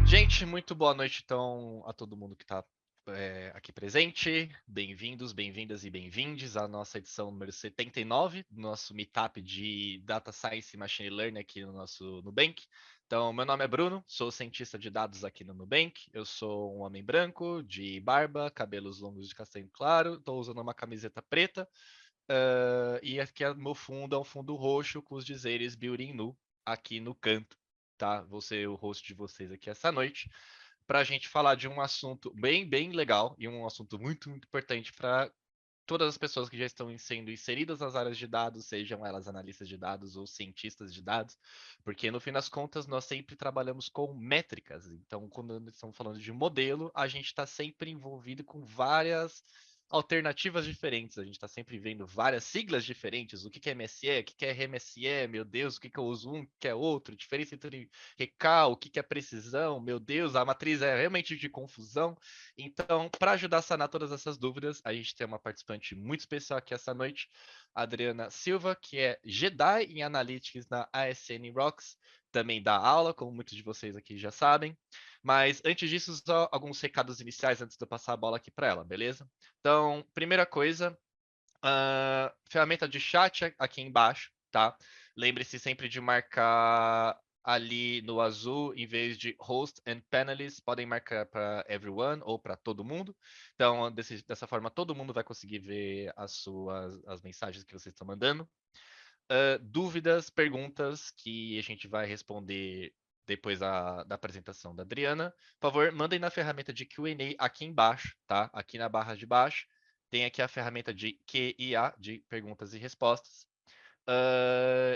Gente, muito boa noite, então, a todo mundo que está aqui presente. Bem-vindos, bem-vindas e bem-vindes à nossa edição número 79 do nosso meetup de Data Science e Machine Learning aqui no nosso Nubank. Então, meu nome é Bruno, sou cientista de dados aqui no Nubank. Eu sou um homem branco, de barba, cabelos longos de castanho claro, estou usando uma camiseta preta. E aqui meu fundo é um fundo roxo com os dizeres Building Nu aqui no canto, tá? Vou ser o host de vocês aqui essa noite para a gente falar de um assunto bem legal e um assunto muito importante para todas as pessoas que já estão sendo inseridas nas áreas de dados, sejam elas analistas de dados ou cientistas de dados, porque no fim das contas nós sempre trabalhamos com métricas. Então, quando estamos falando de modelo, a gente está sempre envolvido com várias alternativas diferentes. A gente está sempre vendo várias siglas diferentes. O que é MSE? O que é RMSE? Meu Deus, o que eu uso um? O que é outro? Diferença entre recal? O que é precisão? Meu Deus, a matriz é realmente de confusão. Então, para ajudar a sanar todas essas dúvidas, a gente tem uma participante muito especial aqui essa noite, a Adriana Silva, que é Jedi em Analytics na ASN Rocks, também dá aula, como muitos de vocês aqui já sabem. Mas antes disso, só alguns recados iniciais antes de eu passar a bola aqui para ela, beleza? Então, primeira coisa, ferramenta de chat aqui embaixo, tá? Lembre-se sempre de marcar ali no azul, em vez de host and panelists, podem marcar para everyone ou para todo mundo. Então, dessa forma, todo mundo vai conseguir ver as mensagens que vocês estão mandando. Dúvidas, perguntas que a gente vai responder depois da apresentação da Adriana. Por favor, mandem na ferramenta de Q&A aqui embaixo, tá? Aqui na barra de baixo. Tem aqui a ferramenta de Q&A, de perguntas e respostas.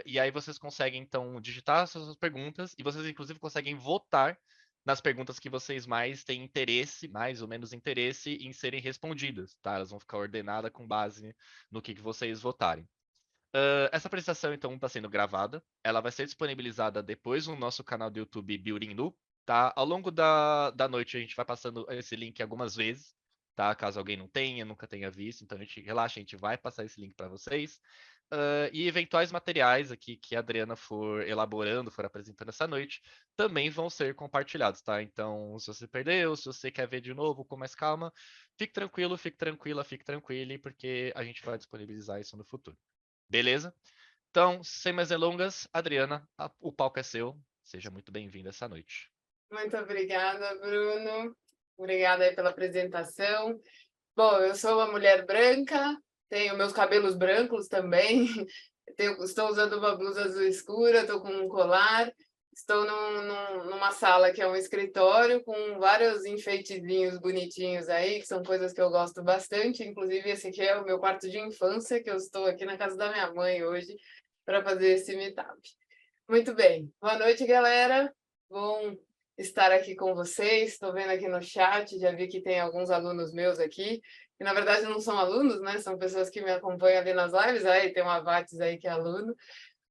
E aí vocês conseguem, então, digitar as suas perguntas e vocês, inclusive, conseguem votar nas perguntas que vocês mais têm interesse, mais ou menos interesse, em serem respondidas, tá? Elas vão ficar ordenadas com base no que vocês votarem. Essa apresentação, então, está sendo gravada. Ela vai ser disponibilizada depois no nosso canal do YouTube Building Nu, tá? Ao longo da noite, a gente vai passando esse link algumas vezes, tá? Caso alguém não tenha, nunca tenha visto. Então, relaxa, a gente vai passar esse link para vocês. E eventuais materiais aqui que a Adriana for elaborando, for apresentando essa noite, também vão ser compartilhados, tá? Então, se você perdeu, se você quer ver de novo com mais calma, fique tranquilo, fique tranquila, fique tranquilo, porque a gente vai disponibilizar isso no futuro. Beleza? Então, sem mais delongas, Adriana, o palco é seu. Seja muito bem-vinda essa noite. Muito obrigada, Bruno. Obrigada aí pela apresentação. Bom, eu sou uma mulher branca, tenho meus cabelos brancos também, estou usando uma blusa azul escura, estou com um colar, estou numa sala que é um escritório com vários enfeitezinhos bonitinhos aí, que são coisas que eu gosto bastante. Inclusive, esse aqui é o meu quarto de infância, que eu estou aqui na casa da minha mãe hoje para fazer esse meetup. Muito bem. Boa noite, galera. Bom estar aqui com vocês. Estou vendo aqui no chat, já vi que tem alguns alunos meus aqui, que na verdade não são alunos, né? São pessoas que me acompanham ali nas lives. Aí tem uma Vates aí que é aluno.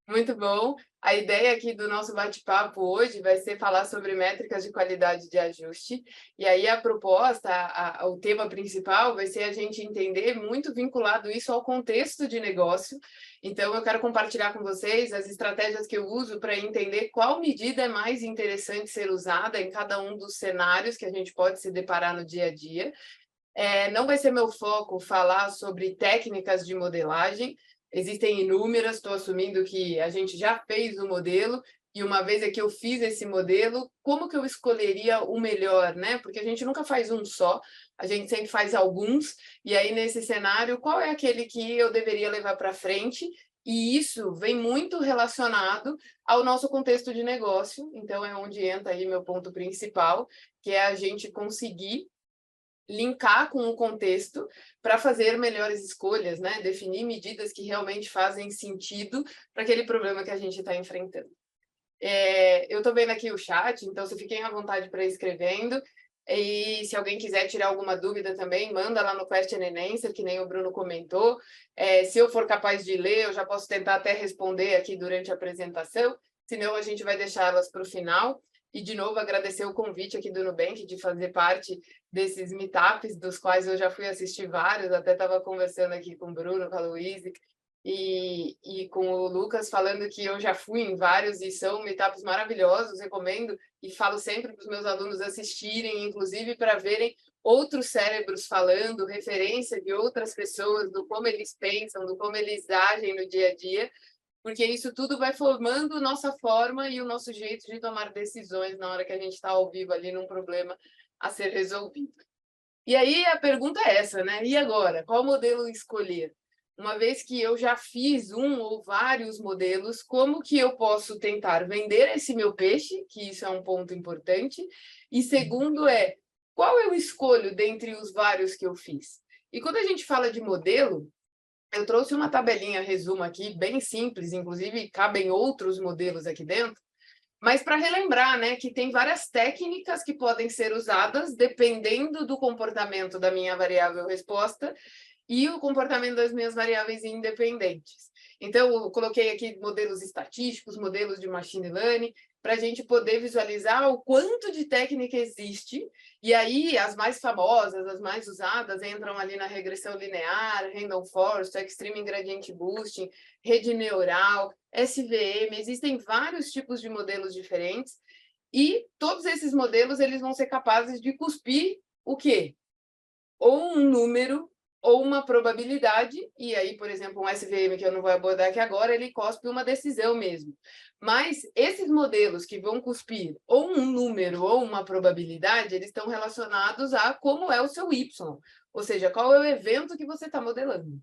Muito bom. A ideia aqui do nosso bate-papo hoje vai ser falar sobre métricas de qualidade de ajuste. E aí a proposta, o tema principal vai ser a gente entender, muito vinculado isso ao contexto de negócio. Então, eu quero compartilhar com vocês as estratégias que eu uso para entender qual medida é mais interessante ser usada em cada um dos cenários que a gente pode se deparar no dia a dia. Não vai ser meu foco falar sobre técnicas de modelagem. Existem inúmeras, estou assumindo que a gente já fez o modelo, e uma vez que eu fiz esse modelo, como que eu escolheria o melhor, né? Porque a gente nunca faz um só, a gente sempre faz alguns, e aí nesse cenário, qual é aquele que eu deveria levar para frente? E isso vem muito relacionado ao nosso contexto de negócio, então é onde entra aí meu ponto principal, que é a gente conseguir linkar com o contexto para fazer melhores escolhas, né? Definir medidas que realmente fazem sentido para aquele problema que a gente está enfrentando. Eu estou vendo aqui o chat, então se fiquem à vontade para ir escrevendo. E se alguém quiser tirar alguma dúvida também, manda lá no Question and Answer, que nem o Bruno comentou. Se eu for capaz de ler, eu já posso tentar até responder aqui durante a apresentação, senão a gente vai deixá-las para o final. E, de novo, agradecer o convite aqui do Nubank de fazer parte desses meetups, dos quais eu já fui assistir vários, até estava conversando aqui com o Bruno, com a Luísa e com o Lucas, falando que eu já fui em vários e são meetups maravilhosos, recomendo, e falo sempre para os meus alunos assistirem, inclusive para verem outros cérebros falando, referência de outras pessoas, do como eles pensam, do como eles agem no dia a dia, porque isso tudo vai formando nossa forma e o nosso jeito de tomar decisões na hora que a gente está ao vivo ali num problema a ser resolvido. E aí a pergunta é essa, né? E agora? Qual modelo escolher? Uma vez que eu já fiz um ou vários modelos, como que eu posso tentar vender esse meu peixe, que isso é um ponto importante, e segundo qual eu escolho dentre os vários que eu fiz? E quando a gente fala de modelo, eu trouxe uma tabelinha resumo aqui, bem simples, inclusive cabem outros modelos aqui dentro, mas para relembrar, né, que tem várias técnicas que podem ser usadas dependendo do comportamento da minha variável resposta e o comportamento das minhas variáveis independentes. Então, eu coloquei aqui modelos estatísticos, modelos de machine learning, para a gente poder visualizar o quanto de técnica existe, e aí as mais famosas, as mais usadas, entram ali na regressão linear, Random Forest, Extreme Gradient Boosting, rede neural, SVM, existem vários tipos de modelos diferentes, e todos esses modelos eles vão ser capazes de cuspir o quê? Ou um número, ou uma probabilidade, e aí, por exemplo, um SVM, que eu não vou abordar aqui agora, ele cospe uma decisão mesmo. Mas esses modelos que vão cuspir ou um número ou uma probabilidade, eles estão relacionados a como é o seu Y, ou seja, qual é o evento que você está modelando.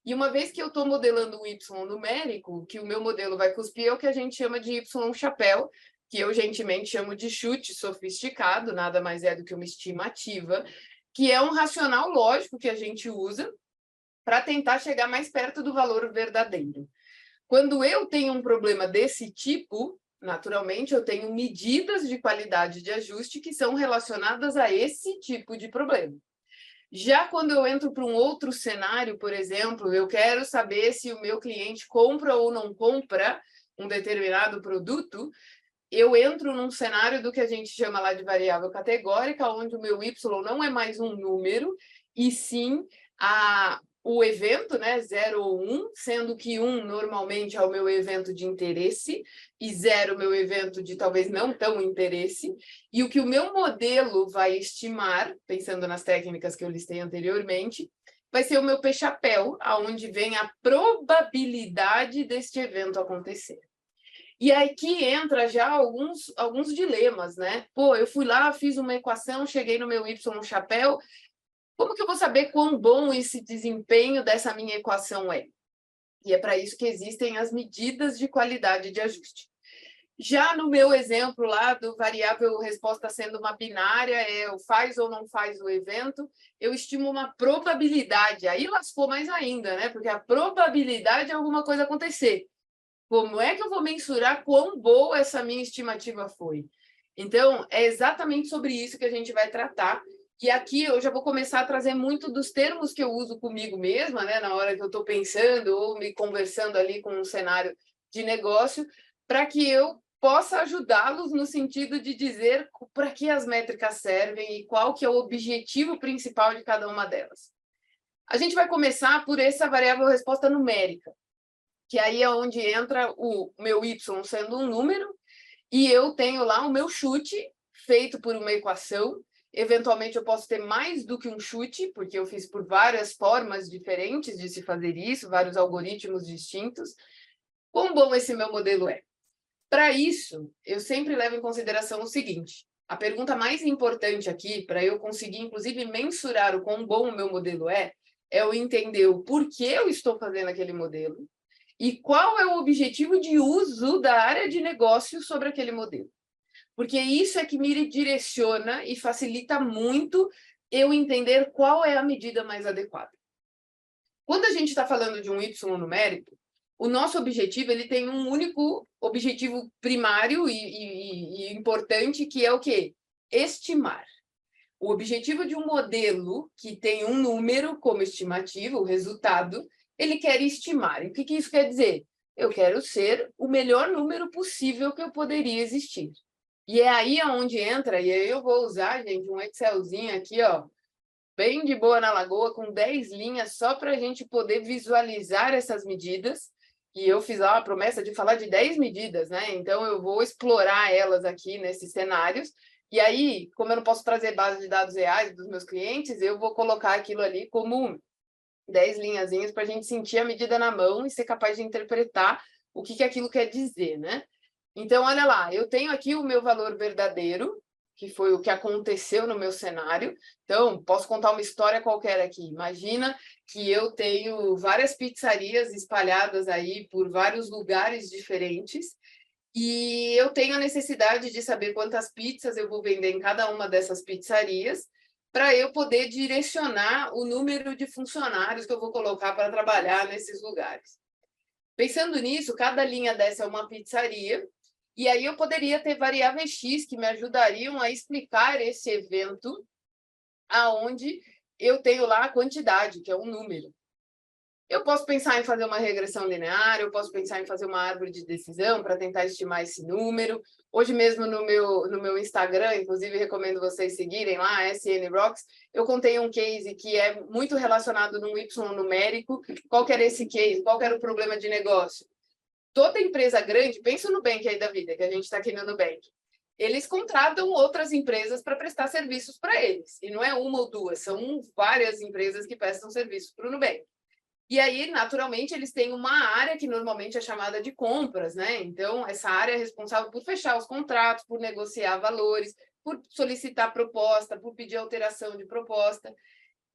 E uma vez que eu estou modelando um Y numérico, que o meu modelo vai cuspir é o que a gente chama de Y chapéu, que eu gentilmente chamo de chute sofisticado, nada mais é do que uma estimativa, que é um racional lógico que a gente usa para tentar chegar mais perto do valor verdadeiro. Quando eu tenho um problema desse tipo, naturalmente, eu tenho medidas de qualidade de ajuste que são relacionadas a esse tipo de problema. Já quando eu entro para um outro cenário, por exemplo, eu quero saber se o meu cliente compra ou não compra um determinado produto, eu entro num cenário do que a gente chama lá de variável categórica, onde o meu Y não é mais um número, e sim o evento, né, 0 ou 1, sendo que 1 normalmente é o meu evento de interesse, e 0 o meu evento de talvez não tão interesse, e o que o meu modelo vai estimar, pensando nas técnicas que eu listei anteriormente, vai ser o meu P-chapéu, aonde vem a probabilidade deste evento acontecer. E aqui entra já alguns dilemas, né? Pô, eu fui lá, fiz uma equação, cheguei no meu Y chapéu, como que eu vou saber quão bom esse desempenho dessa minha equação é? E é para isso que existem as medidas de qualidade de ajuste. Já no meu exemplo lá do variável resposta sendo uma binária, o faz ou não faz o evento, eu estimo uma probabilidade. Aí lascou mais ainda, né? Porque a probabilidade é alguma coisa acontecer. Como é que eu vou mensurar quão boa essa minha estimativa foi? Então, é exatamente sobre isso que a gente vai tratar. E aqui eu já vou começar a trazer muito dos termos que eu uso comigo mesma, né, na hora que eu estou pensando ou me conversando ali com um cenário de negócio, para que eu possa ajudá-los no sentido de dizer para que as métricas servem e qual que é o objetivo principal de cada uma delas. A gente vai começar por essa variável resposta numérica, que aí é onde entra o meu Y sendo um número, e eu tenho lá o meu chute feito por uma equação. Eventualmente, eu posso ter mais do que um chute, porque eu fiz por várias formas diferentes de se fazer isso, vários algoritmos distintos. Quão bom esse meu modelo é? Para isso, eu sempre levo em consideração o seguinte: a pergunta mais importante aqui, para eu conseguir, inclusive, mensurar o quão bom o meu modelo é eu entender o porquê eu estou fazendo aquele modelo, e qual é o objetivo de uso da área de negócio sobre aquele modelo. Porque isso é que me direciona e facilita muito eu entender qual é a medida mais adequada. Quando a gente está falando de um Y numérico, o nosso objetivo ele tem um único objetivo primário e importante, que é o quê? Estimar. O objetivo de um modelo que tem um número como estimativa, o resultado, ele quer estimar. E o que isso quer dizer? Eu quero ser o melhor número possível que eu poderia existir. E é aí onde entra, e aí eu vou usar, gente, um Excelzinho aqui, ó, bem de boa na lagoa, com 10 linhas, só para a gente poder visualizar essas medidas. E eu fiz lá a promessa de falar de 10 medidas, né? Então, eu vou explorar elas aqui nesses cenários. E aí, como eu não posso trazer base de dados reais dos meus clientes, eu vou colocar aquilo ali como 10 linhazinhas para a gente sentir a medida na mão e ser capaz de interpretar o que aquilo quer dizer, né? Então, olha lá, eu tenho aqui o meu valor verdadeiro, que foi o que aconteceu no meu cenário. Então, posso contar uma história qualquer aqui. Imagina que eu tenho várias pizzarias espalhadas aí por vários lugares diferentes e eu tenho a necessidade de saber quantas pizzas eu vou vender em cada uma dessas pizzarias para eu poder direcionar o número de funcionários que eu vou colocar para trabalhar nesses lugares. Pensando nisso, cada linha dessa é uma pizzaria, e aí eu poderia ter variáveis X que me ajudariam a explicar esse evento aonde eu tenho lá a quantidade, que é um número. Eu posso pensar em fazer uma regressão linear, eu posso pensar em fazer uma árvore de decisão para tentar estimar esse número. Hoje mesmo no meu Instagram, inclusive recomendo vocês seguirem lá, SN Rocks, eu contei um case que é muito relacionado num Y numérico. Qual que era esse case? Qual que era o problema de negócio? Toda empresa grande, pensa no Nubank aí da vida, que a gente está aqui no Nubank, eles contratam outras empresas para prestar serviços para eles. E não é uma ou duas, são várias empresas que prestam serviços para o Nubank. E aí, naturalmente, eles têm uma área que normalmente é chamada de compras, né? Então, essa área é responsável por fechar os contratos, por negociar valores, por solicitar proposta, por pedir alteração de proposta.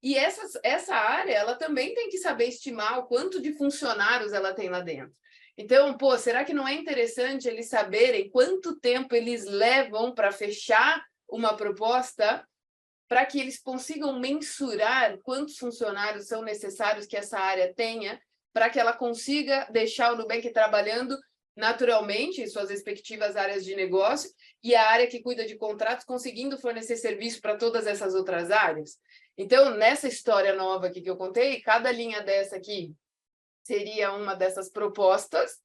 E essa área, ela também tem que saber estimar o quanto de funcionários ela tem lá dentro. Então, pô, será que não é interessante eles saberem quanto tempo eles levam para fechar uma proposta, para que eles consigam mensurar quantos funcionários são necessários que essa área tenha, para que ela consiga deixar o Nubank trabalhando naturalmente em suas respectivas áreas de negócio e a área que cuida de contratos conseguindo fornecer serviço para todas essas outras áreas? Então, nessa história nova aqui que eu contei, cada linha dessa aqui seria uma dessas propostas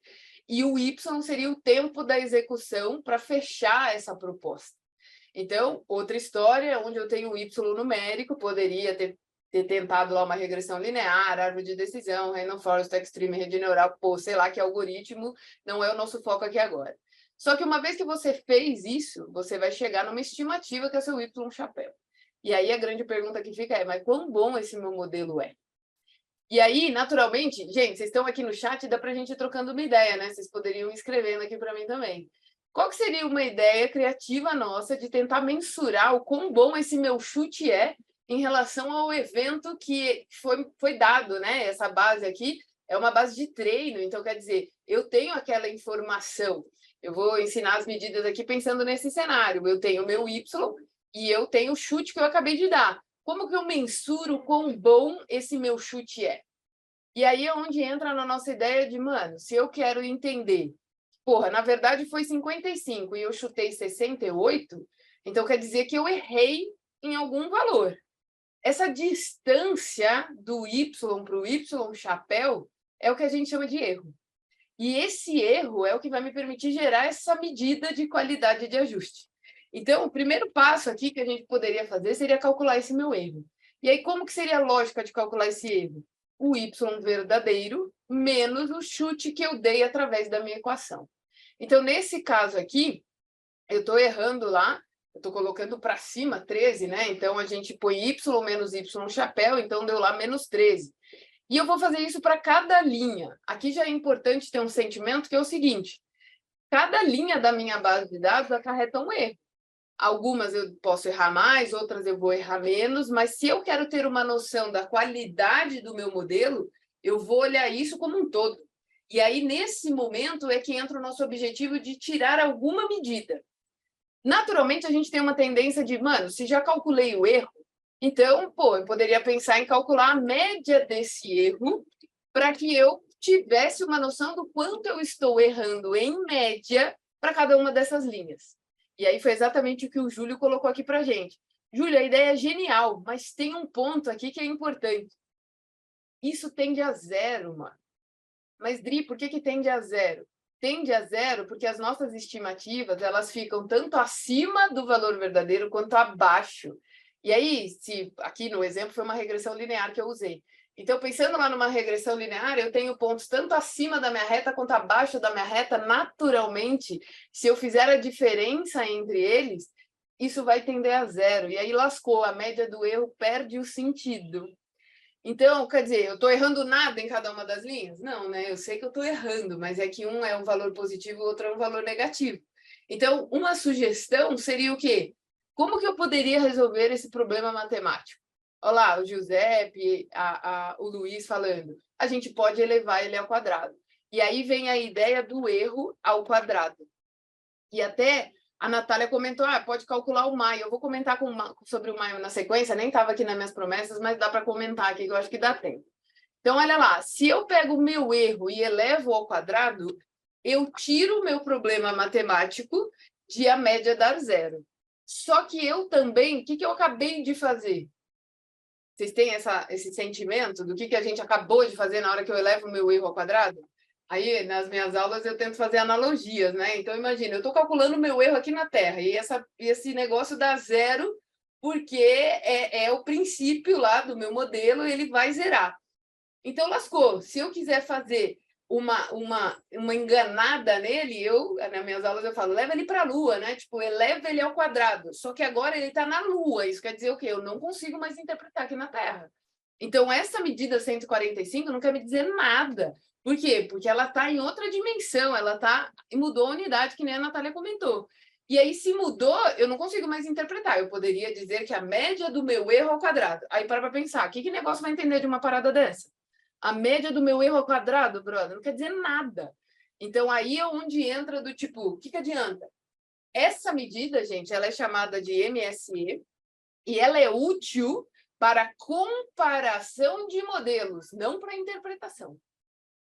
e o Y seria o tempo da execução para fechar essa proposta. Então, outra história, onde eu tenho o Y numérico, poderia ter tentado lá uma regressão linear, árvore de decisão, Random Forest, Extreme, rede neural, pô, sei lá que algoritmo, não é o nosso foco aqui agora. Só que uma vez que você fez isso, você vai chegar numa estimativa que é o seu Y chapéu. E aí a grande pergunta que fica é, mas quão bom esse meu modelo é? E aí, naturalmente, gente, vocês estão aqui no chat, dá para a gente ir trocando uma ideia, né? Vocês poderiam ir escrevendo aqui para mim também. Qual que seria uma ideia criativa nossa de tentar mensurar o quão bom esse meu chute é em relação ao evento que foi dado, né? Essa base aqui é uma base de treino, então quer dizer, eu tenho aquela informação. Eu vou ensinar as medidas aqui pensando nesse cenário. Eu tenho o meu Y e eu tenho o chute que eu acabei de dar. Como que eu mensuro quão bom esse meu chute é? E aí é onde entra na nossa ideia de, mano, se eu quero entender, porra, na verdade foi 55 e eu chutei 68, então quer dizer que eu errei em algum valor. Essa distância do Y para o Y chapéu é o que a gente chama de erro. E esse erro é o que vai me permitir gerar essa medida de qualidade de ajuste. Então, o primeiro passo aqui que a gente poderia fazer seria calcular esse meu erro. E aí, como que seria a lógica de calcular esse erro? O Y verdadeiro menos o chute que eu dei através da minha equação. Então, nesse caso aqui, eu estou errando lá, eu estou colocando para cima 13, né? Então, a gente põe Y menos Y chapéu, então deu lá menos 13. E eu vou fazer isso para cada linha. Aqui já é importante ter um sentimento que é o seguinte: cada linha da minha base de dados acarreta um erro. Algumas eu posso errar mais, outras eu vou errar menos, mas se eu quero ter uma noção da qualidade do meu modelo, eu vou olhar isso como um todo. E aí, nesse momento, é que entra o nosso objetivo de tirar alguma medida. Naturalmente, a gente tem uma tendência de, mano, se já calculei o erro, então, pô, eu poderia pensar em calcular a média desse erro para que eu tivesse uma noção do quanto eu estou errando em média para cada uma dessas linhas. E aí foi exatamente o que o Júlio colocou aqui para a gente. Júlio, a ideia é genial, mas tem um ponto aqui que é importante. Isso tende a zero, mano. Mas, Dri, por que tende a zero? tende a zero porque as nossas estimativas elas ficam tanto acima do valor verdadeiro quanto abaixo. E aí, se aqui no exemplo foi uma regressão linear que eu usei. Então, pensando lá numa regressão linear, eu tenho pontos tanto acima da minha reta quanto abaixo da minha reta. Naturalmente, se eu fizer a diferença entre eles, isso vai tender a zero. E aí lascou, a média do erro perde o sentido. Então, quer dizer, eu estou errando nada em cada uma das linhas? Não, né? Eu sei que eu estou errando, mas é que um é um valor positivo e o outro é um valor negativo. Então, uma sugestão seria o quê? Como que eu poderia resolver esse problema matemático? Olha lá, o Giuseppe, o Luiz falando. A gente pode elevar ele ao quadrado. E aí vem a ideia do erro ao quadrado. E até a Natália comentou, pode calcular o Maio. Eu vou comentar sobre o Maio na sequência, nem estava aqui nas minhas promessas, mas dá para comentar aqui, que eu acho que dá tempo. Então, olha lá, se eu pego o meu erro e elevo ao quadrado, eu tiro o meu problema matemático de a média dar zero. Só que eu também, o que eu acabei de fazer? Vocês têm esse sentimento do que a gente acabou de fazer na hora que eu elevo o meu erro ao quadrado? Aí, nas minhas aulas, eu tento fazer analogias, né? Então, imagina, eu estou calculando o meu erro aqui na Terra, e esse negócio dá zero, porque é o princípio lá do meu modelo, ele vai zerar. Então, lascou. Se eu quiser fazer uma enganada nele, nas minhas aulas eu falo, leva ele para a Lua, né? Tipo, eleva ele ao quadrado. Só que agora ele está na Lua. Isso quer dizer o quê? Eu não consigo mais interpretar aqui na Terra. Então, essa medida 145 não quer me dizer nada. Por quê? Porque ela está em outra dimensão, mudou a unidade, que nem a Natália comentou. E aí, se mudou, eu não consigo mais interpretar. Eu poderia dizer que a média do meu erro ao quadrado. Aí, para pensar, que negócio vai entender de uma parada dessa? A média do meu erro ao quadrado, brother, não quer dizer nada. Então, aí é onde entra do tipo, o que adianta? Essa medida, gente, ela é chamada de MSE e ela é útil para comparação de modelos, não para interpretação.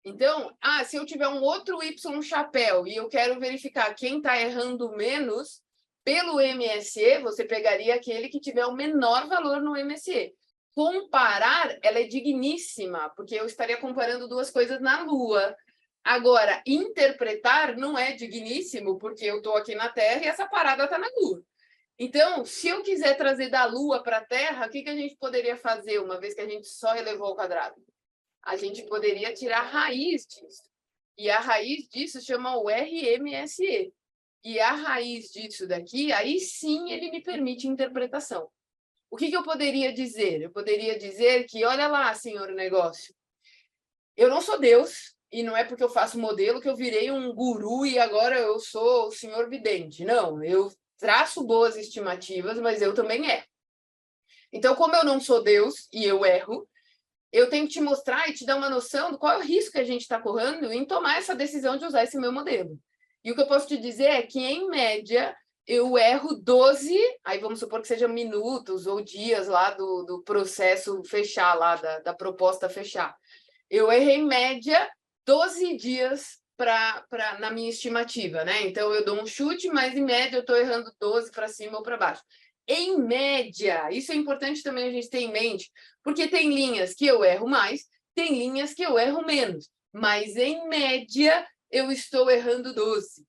Então, se eu tiver um outro Y chapéu e eu quero verificar quem está errando menos, pelo MSE, você pegaria aquele que tiver o menor valor no MSE. Comparar, ela é digníssima, porque eu estaria comparando duas coisas na Lua. Agora, interpretar não é digníssimo, porque eu estou aqui na Terra e essa parada está na Lua. Então, se eu quiser trazer da Lua para a Terra, o que a gente poderia fazer, uma vez que a gente só elevou ao quadrado? A gente poderia tirar a raiz disso. E a raiz disso chama o RMSE. E a raiz disso daqui, aí sim ele me permite interpretação. O que eu poderia dizer? Eu poderia dizer que, olha lá, senhor negócio, eu não sou Deus, e não é porque eu faço modelo que eu virei um guru e agora eu sou o senhor vidente. Não, eu traço boas estimativas, mas eu também erro. Então, como eu não sou Deus e eu erro, eu tenho que te mostrar e te dar uma noção do qual é o risco que a gente está correndo em tomar essa decisão de usar esse meu modelo. E o que eu posso te dizer é que, em média, eu erro 12, aí vamos supor que sejam minutos ou dias lá do processo fechar, lá da proposta fechar. Eu errei, em média, 12 dias na minha estimativa, né? Então, eu dou um chute, mas, em média, eu estou errando 12 para cima ou para baixo. Em média, isso é importante também a gente ter em mente, porque tem linhas que eu erro mais, tem linhas que eu erro menos, mas, em média, eu estou errando 12.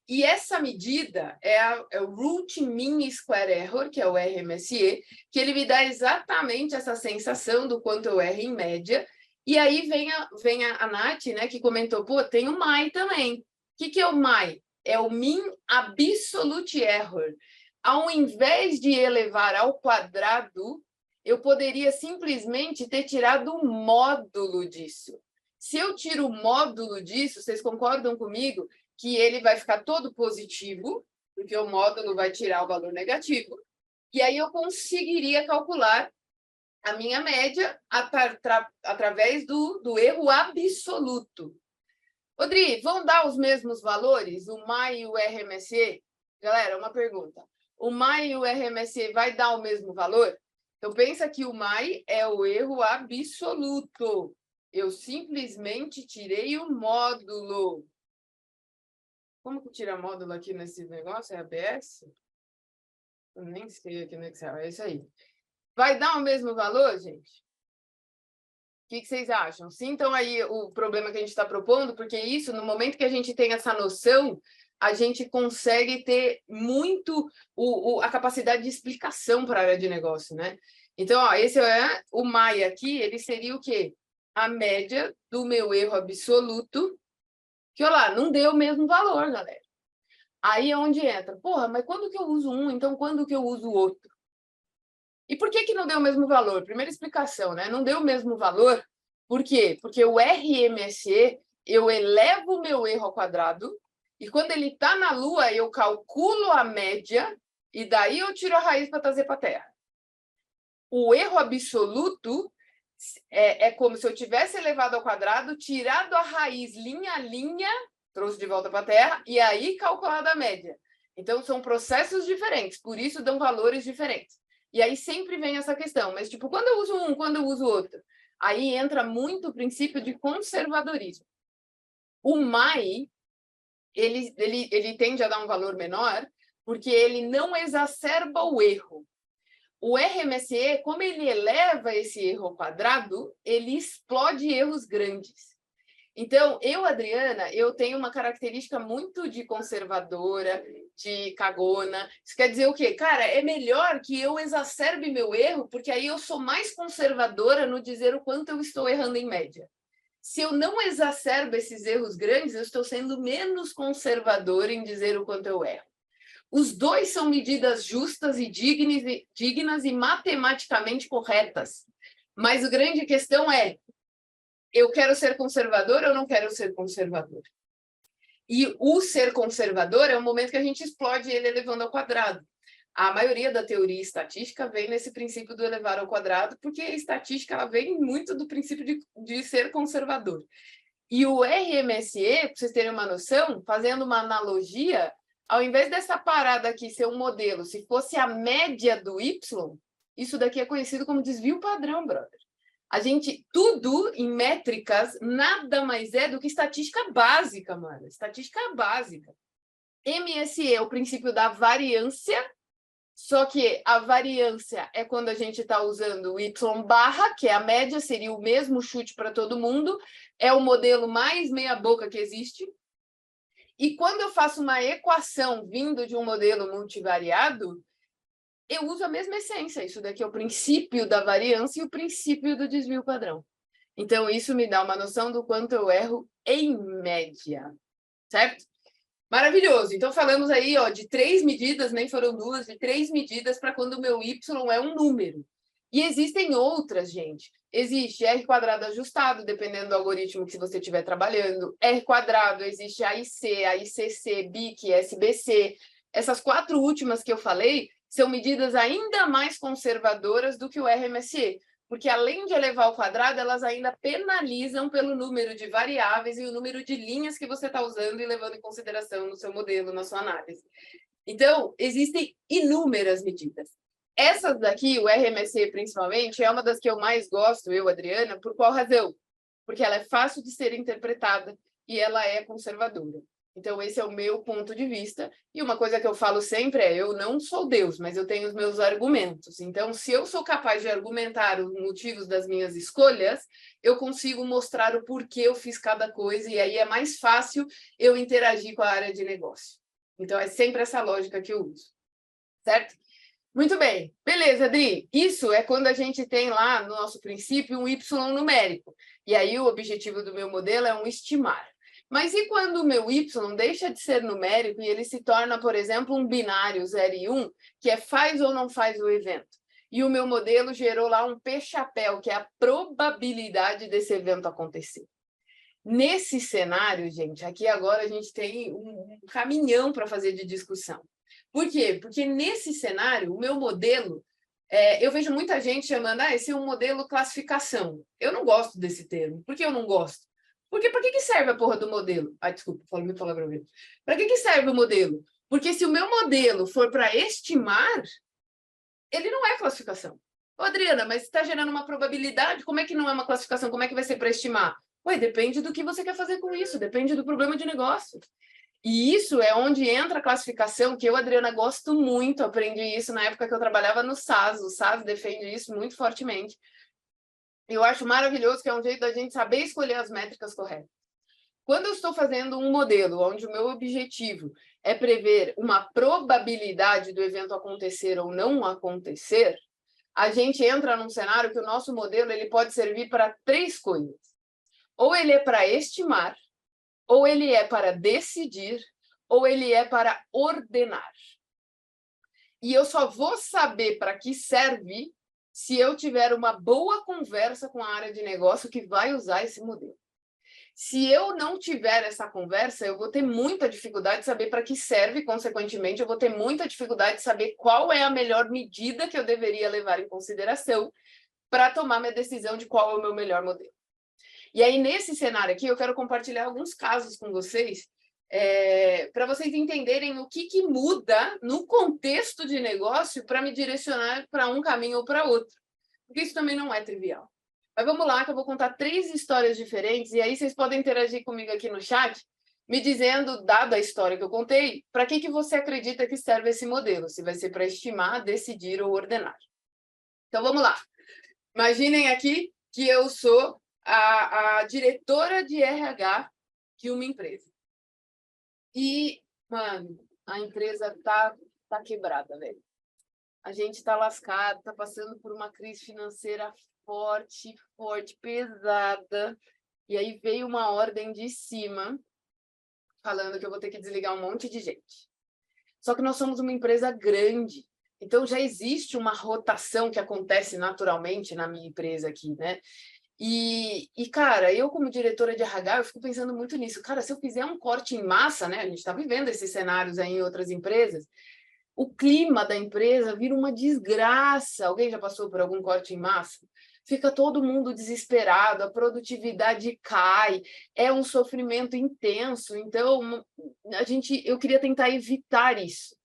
E essa medida é o Root Mean Square Error, que é o RMSE, que ele me dá exatamente essa sensação do quanto eu erro em média. E aí vem a Nath, né, que comentou, pô, tem o MAI também. O que é o MAI? É o Mean Absolute Error. Ao invés de elevar ao quadrado, eu poderia simplesmente ter tirado o módulo disso. Se eu tiro o módulo disso, vocês concordam comigo que ele vai ficar todo positivo, porque o módulo vai tirar o valor negativo, e aí eu conseguiria calcular a minha média através do erro absoluto. Rodrigo, vão dar os mesmos valores, o MAI e o RMSE? Galera, uma pergunta. O MAI e o RMSE vai dar o mesmo valor? Então, pensa que o MAI é o erro absoluto. Eu simplesmente tirei o módulo. Como que tira módulo aqui nesse negócio? É ABS? Eu nem sei aqui no Excel. É isso aí. Vai dar o mesmo valor, gente? que vocês acham? Sintam aí o problema que a gente está propondo, porque isso, no momento que a gente tem essa noção, a gente consegue ter muito a capacidade de explicação para a área de negócio, né? Então, ó, esse é o MAI aqui, ele seria o quê? A média do meu erro absoluto, que, olha lá, não deu o mesmo valor, galera. Aí é onde entra. Porra, mas quando que eu uso um, então quando que eu uso o outro? E por que não deu o mesmo valor? Primeira explicação, né? Não deu o mesmo valor, por quê? Porque o RMSE, eu elevo o meu erro ao quadrado, e quando ele está na Lua, eu calculo a média, e daí eu tiro a raiz para trazer para a Terra. O erro absoluto é como se eu tivesse elevado ao quadrado, tirado a raiz linha a linha, trouxe de volta para a Terra, e aí calculado a média. Então, são processos diferentes, por isso dão valores diferentes. E aí sempre vem essa questão, mas tipo, quando eu uso um, quando eu uso outro? Aí entra muito o princípio de conservadorismo. O MAI, ele tende a dar um valor menor, porque ele não exacerba o erro. O RMSE, como ele eleva esse erro ao quadrado, ele explode erros grandes. Então, eu, Adriana, eu tenho uma característica muito de conservadora, de cagona. Isso quer dizer o quê? Cara, é melhor que eu exacerbe meu erro, porque aí eu sou mais conservadora no dizer o quanto eu estou errando em média. Se eu não exacerbo esses erros grandes, eu estou sendo menos conservadora em dizer o quanto eu erro. Os dois são medidas justas e dignas e matematicamente corretas. Mas a grande questão é, eu quero ser conservador ou não quero ser conservador? E o ser conservador é o momento que a gente explode ele elevando ao quadrado. A maioria da teoria estatística vem nesse princípio do elevar ao quadrado, porque a estatística ela vem muito do princípio de ser conservador. E o RMSE, para vocês terem uma noção, fazendo uma analogia, ao invés dessa parada aqui ser um modelo, se fosse a média do Y, isso daqui é conhecido como desvio padrão, brother. A gente, tudo em métricas, nada mais é do que estatística básica, mano. Estatística básica. MSE é o princípio da variância, só que a variância é quando a gente está usando o Y barra, que é a média, seria o mesmo chute para todo mundo, é o modelo mais meia-boca que existe. E quando eu faço uma equação vindo de um modelo multivariado, eu uso a mesma essência. Isso daqui é o princípio da variância e o princípio do desvio padrão. Então, isso me dá uma noção do quanto eu erro em média, certo? Maravilhoso. Então, falamos aí ó, de 3 medidas, nem foram 2, de 3 medidas para quando o meu Y é um número. E existem outras, gente. Existe R quadrado ajustado, dependendo do algoritmo que você estiver trabalhando. R quadrado, existe AIC, AICC, BIC, SBC. Essas 4 últimas que eu falei são medidas ainda mais conservadoras do que o RMSE, porque além de elevar ao quadrado, elas ainda penalizam pelo número de variáveis e o número de linhas que você está usando e levando em consideração no seu modelo, na sua análise. Então, existem inúmeras medidas. Essas daqui, o RMSE principalmente, é uma das que eu mais gosto, eu, Adriana, por qual razão? Porque ela é fácil de ser interpretada e ela é conservadora. Então, esse é o meu ponto de vista. E uma coisa que eu falo sempre é, eu não sou Deus, mas eu tenho os meus argumentos. Então, se eu sou capaz de argumentar os motivos das minhas escolhas, eu consigo mostrar o porquê eu fiz cada coisa, e aí é mais fácil eu interagir com a área de negócio. Então, é sempre essa lógica que eu uso. Certo? Muito bem. Beleza, Adri. Isso é quando a gente tem lá, no nosso princípio, um Y numérico. E aí, o objetivo do meu modelo é um estimar. Mas e quando o meu Y deixa de ser numérico e ele se torna, por exemplo, um binário 0 e 1, que é faz ou não faz o evento? E o meu modelo gerou lá um P-chapéu, que é a probabilidade desse evento acontecer. Nesse cenário, gente, aqui agora a gente tem um caminhão para fazer de discussão. Por quê? Porque nesse cenário, o meu modelo, eu vejo muita gente chamando, esse é um modelo classificação. Eu não gosto desse termo. Por que eu não gosto? Porque para que serve a porra do modelo? Desculpa, falei minha palavra mesmo. Para que serve o modelo? Porque se o meu modelo for para estimar, ele não é classificação. Ô, Adriana, mas está gerando uma probabilidade, como é que não é uma classificação? Como é que vai ser para estimar? Ué, depende do que você quer fazer com isso, depende do problema de negócio. E isso é onde entra a classificação, que eu, Adriana, gosto muito, aprendi isso na época que eu trabalhava no SAS. O SAS defende isso muito fortemente. Eu acho maravilhoso que é um jeito da gente saber escolher as métricas corretas. Quando eu estou fazendo um modelo onde o meu objetivo é prever uma probabilidade do evento acontecer ou não acontecer, a gente entra num cenário que o nosso modelo ele pode servir para 3 coisas. Ou ele é para estimar, ou ele é para decidir, ou ele é para ordenar. E eu só vou saber para que serve se eu tiver uma boa conversa com a área de negócio que vai usar esse modelo. Se eu não tiver essa conversa, eu vou ter muita dificuldade de saber para que serve, consequentemente, eu vou ter muita dificuldade de saber qual é a melhor medida que eu deveria levar em consideração para tomar minha decisão de qual é o meu melhor modelo. E aí, nesse cenário aqui, eu quero compartilhar alguns casos com vocês, para vocês entenderem o que muda no contexto de negócio para me direcionar para um caminho ou para outro. Porque isso também não é trivial. Mas vamos lá, que eu vou contar 3 histórias diferentes, e aí vocês podem interagir comigo aqui no chat, me dizendo, dada a história que eu contei, para que você acredita que serve esse modelo? Se vai ser para estimar, decidir ou ordenar. Então, vamos lá. Imaginem aqui que eu sou a diretora de RH de uma empresa. E, mano, a empresa tá quebrada, velho. A gente tá lascado, tá passando por uma crise financeira forte, pesada. E aí veio uma ordem de cima falando que eu vou ter que desligar um monte de gente. Só que nós somos uma empresa grande. Então já existe uma rotação que acontece naturalmente na minha empresa aqui, né? E, cara, eu como diretora de RH, eu fico pensando muito nisso. Cara, se eu fizer um corte em massa, né? A gente está vivendo esses cenários aí em outras empresas, o clima da empresa vira uma desgraça. Alguém já passou por algum corte em massa? Fica todo mundo desesperado, a produtividade cai, é um sofrimento intenso. Então, eu queria tentar evitar isso.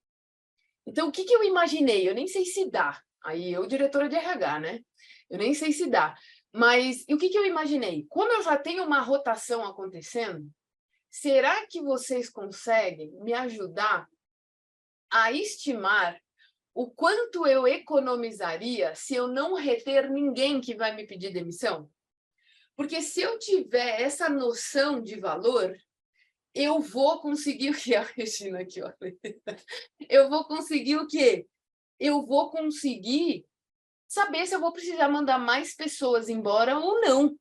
Então, o que eu imaginei? Eu nem sei se dá. Aí, eu, diretora de RH, né? Eu nem sei se dá. Mas e o que eu imaginei? Como eu já tenho uma rotação acontecendo, será que vocês conseguem me ajudar a estimar o quanto eu economizaria se eu não reter ninguém que vai me pedir demissão? Porque se eu tiver essa noção de valor, eu vou conseguir o que? A Regina aqui, olha. Eu vou conseguir o quê? Eu vou conseguir saber se eu vou precisar mandar mais pessoas embora ou não.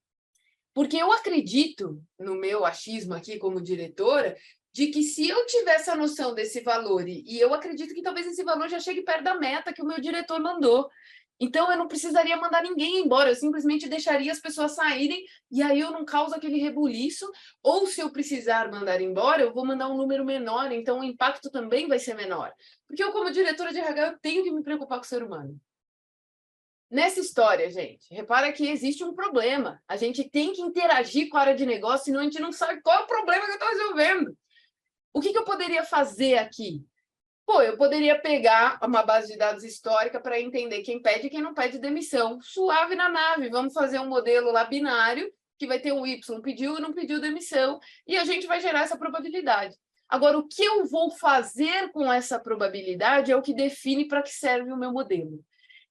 Porque eu acredito, no meu achismo aqui como diretora, de que se eu tivesse a noção desse valor, e eu acredito que talvez esse valor já chegue perto da meta que o meu diretor mandou, então eu não precisaria mandar ninguém embora, eu simplesmente deixaria as pessoas saírem, e aí eu não causo aquele rebuliço, ou se eu precisar mandar embora, eu vou mandar um número menor, então o impacto também vai ser menor. Porque eu, como diretora de RH, eu tenho que me preocupar com o ser humano. Nessa história, gente, repara que existe um problema. A gente tem que interagir com a área de negócio, senão a gente não sabe qual é o problema que eu estou resolvendo. O que eu poderia fazer aqui? Pô, eu poderia pegar uma base de dados histórica para entender quem pede e quem não pede demissão. Suave na nave, vamos fazer um modelo lá binário, que vai ter um Y, pediu ou não pediu demissão, e a gente vai gerar essa probabilidade. Agora, o que eu vou fazer com essa probabilidade é o que define para que serve o meu modelo.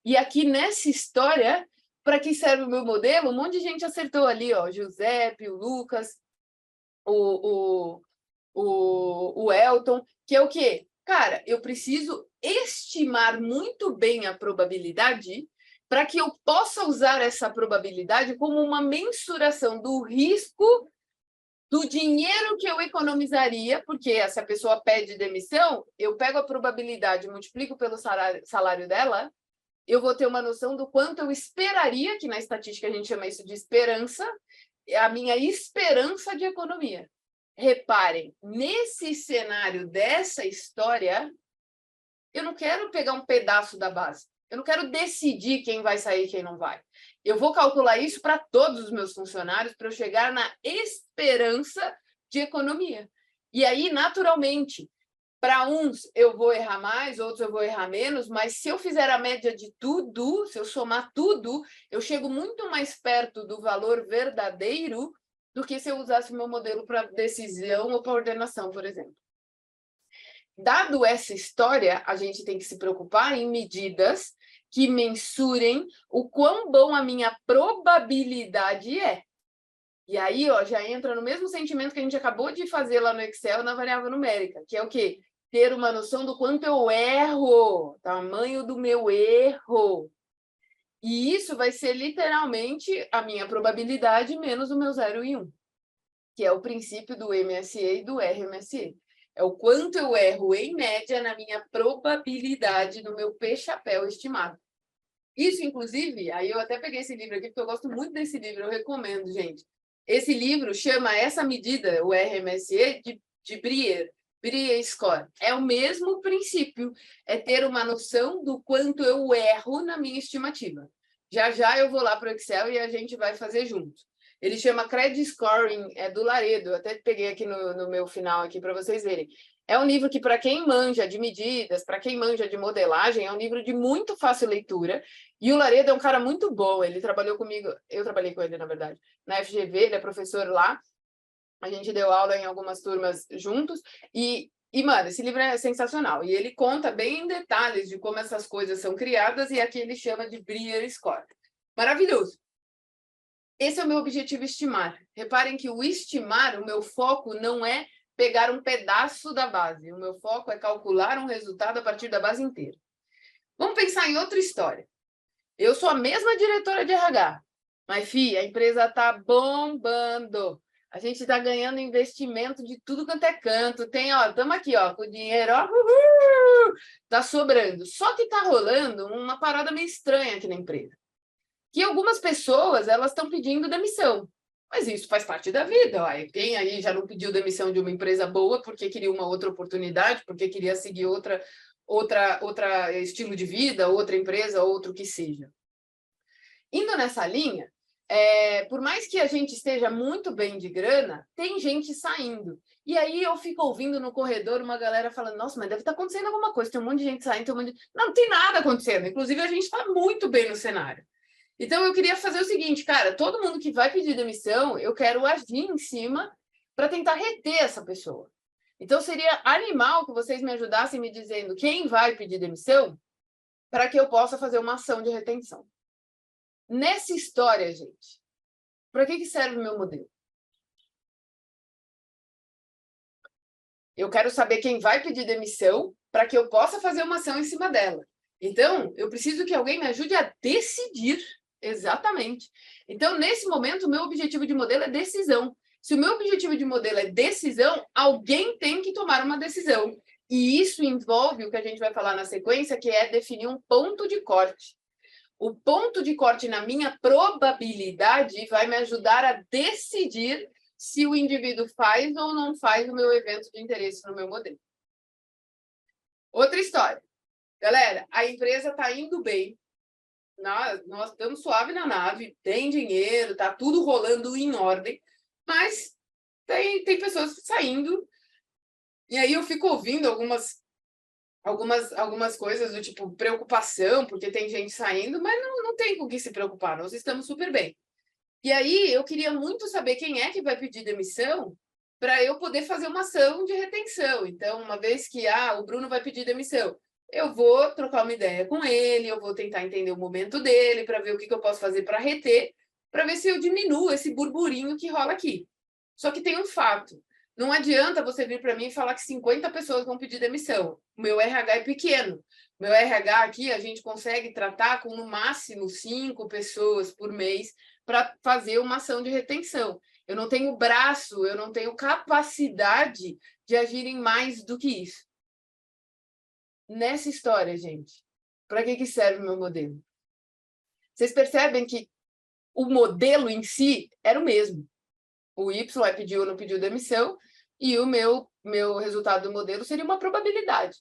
E aqui nessa história, para que serve o meu modelo, um monte de gente acertou ali, ó, Giuseppe, o Lucas, o Elton, que é o quê? Cara, eu preciso estimar muito bem a probabilidade para que eu possa usar essa probabilidade como uma mensuração do risco do dinheiro que eu economizaria, porque se a pessoa pede demissão, eu pego a probabilidade, multiplico pelo salário dela, eu vou ter uma noção do quanto eu esperaria, que na estatística a gente chama isso de esperança, a minha esperança de economia. Reparem, nesse cenário dessa história, eu não quero pegar um pedaço da base. Eu não quero decidir quem vai sair e quem não vai. Eu vou calcular isso para todos os meus funcionários para eu chegar na esperança de economia. E aí, naturalmente, para uns eu vou errar mais, outros eu vou errar menos, mas se eu fizer a média de tudo, se eu somar tudo, eu chego muito mais perto do valor verdadeiro do que se eu usasse o meu modelo para decisão ou para ordenação, por exemplo. Dado essa história, a gente tem que se preocupar em medidas que mensurem o quão bom a minha probabilidade é. E aí, ó, já entra no mesmo sentimento que a gente acabou de fazer lá no Excel, na variável numérica, que é o quê? Ter uma noção do quanto eu erro, tamanho do meu erro. E isso vai ser literalmente a minha probabilidade menos o meu 0 e 1, que é o princípio do MSE e do RMSE. É o quanto eu erro, em média, na minha probabilidade, no meu P-chapéu estimado. Isso, inclusive, aí eu até peguei esse livro aqui, porque eu gosto muito desse livro, eu recomendo, gente. Esse livro chama essa medida, o RMSE, de Brier Score. É o mesmo princípio, é ter uma noção do quanto eu erro na minha estimativa. Já já eu vou lá para o Excel e a gente vai fazer junto. Ele chama Credit Scoring, é do Laredo, eu até peguei aqui no meu final aqui para vocês verem. É um livro que, para quem manja de medidas, para quem manja de modelagem, é um livro de muito fácil leitura. E o Laredo é um cara muito bom, ele trabalhou comigo, eu trabalhei com ele, na verdade, na FGV, ele é professor lá, a gente deu aula em algumas turmas juntos, mano, esse livro é sensacional, e ele conta bem em detalhes de como essas coisas são criadas, e aqui ele chama de Brier Score. Maravilhoso! Esse é o meu objetivo estimar. Reparem que o estimar, o meu foco não é pegar um pedaço da base, o meu foco é calcular um resultado a partir da base inteira. Vamos pensar em outra história. Eu sou a mesma diretora de RH, mas, a empresa está bombando. A gente está ganhando investimento de tudo quanto é canto. Tem, ó, estamos aqui, ó, com o dinheiro, ó, tá sobrando. Só que está rolando uma parada meio estranha aqui na empresa. Que algumas pessoas, elas estão pedindo demissão. Mas isso faz parte da vida. Ó. Quem aí já não pediu demissão de uma empresa boa porque queria uma outra oportunidade, porque queria seguir outra estilo de vida, outra empresa, outro que seja. Indo nessa linha, por mais que a gente esteja muito bem de grana, tem gente saindo. E aí eu fico ouvindo no corredor uma galera falando, nossa, mas deve estar acontecendo alguma coisa, tem um monte de gente saindo, tem um monte de... Não tem nada acontecendo, inclusive a gente está muito bem no cenário. Então eu queria fazer o seguinte, cara, todo mundo que vai pedir demissão, eu quero agir em cima para tentar reter essa pessoa. Então, seria animal que vocês me ajudassem me dizendo quem vai pedir demissão para que eu possa fazer uma ação de retenção. Nessa história, gente, para que serve o meu modelo? Eu quero saber quem vai pedir demissão para que eu possa fazer uma ação em cima dela. Então, eu preciso que alguém me ajude a decidir exatamente. Então, nesse momento, o meu objetivo de modelo é decisão. Se o meu objetivo de modelo é decisão, alguém tem que tomar uma decisão. E isso envolve o que a gente vai falar na sequência, que é definir um ponto de corte. O ponto de corte na minha probabilidade vai me ajudar a decidir se o indivíduo faz ou não faz o meu evento de interesse no meu modelo. Outra história. Galera, a empresa está indo bem. Nós estamos suave na nave, tem dinheiro, está tudo rolando em ordem. Mas tem pessoas saindo, e aí eu fico ouvindo algumas coisas do tipo preocupação, porque tem gente saindo, mas não tem com o que se preocupar, nós estamos super bem. E aí eu queria muito saber quem é que vai pedir demissão para eu poder fazer uma ação de retenção. Então, uma vez que o Bruno vai pedir demissão, eu vou trocar uma ideia com ele, eu vou tentar entender o momento dele, para ver o que eu posso fazer para reter, para ver se eu diminuo esse burburinho que rola aqui. Só que tem um fato. Não adianta você vir para mim e falar que 50 pessoas vão pedir demissão. O meu RH é pequeno. O meu RH aqui, a gente consegue tratar com, no máximo, 5 pessoas por mês para fazer uma ação de retenção. Eu não tenho braço, eu não tenho capacidade de agir em mais do que isso. Nessa história, gente, para que serve o meu modelo? Vocês percebem que o modelo em si era o mesmo. O Y é pediu ou não pediu demissão, e o meu resultado do modelo seria uma probabilidade.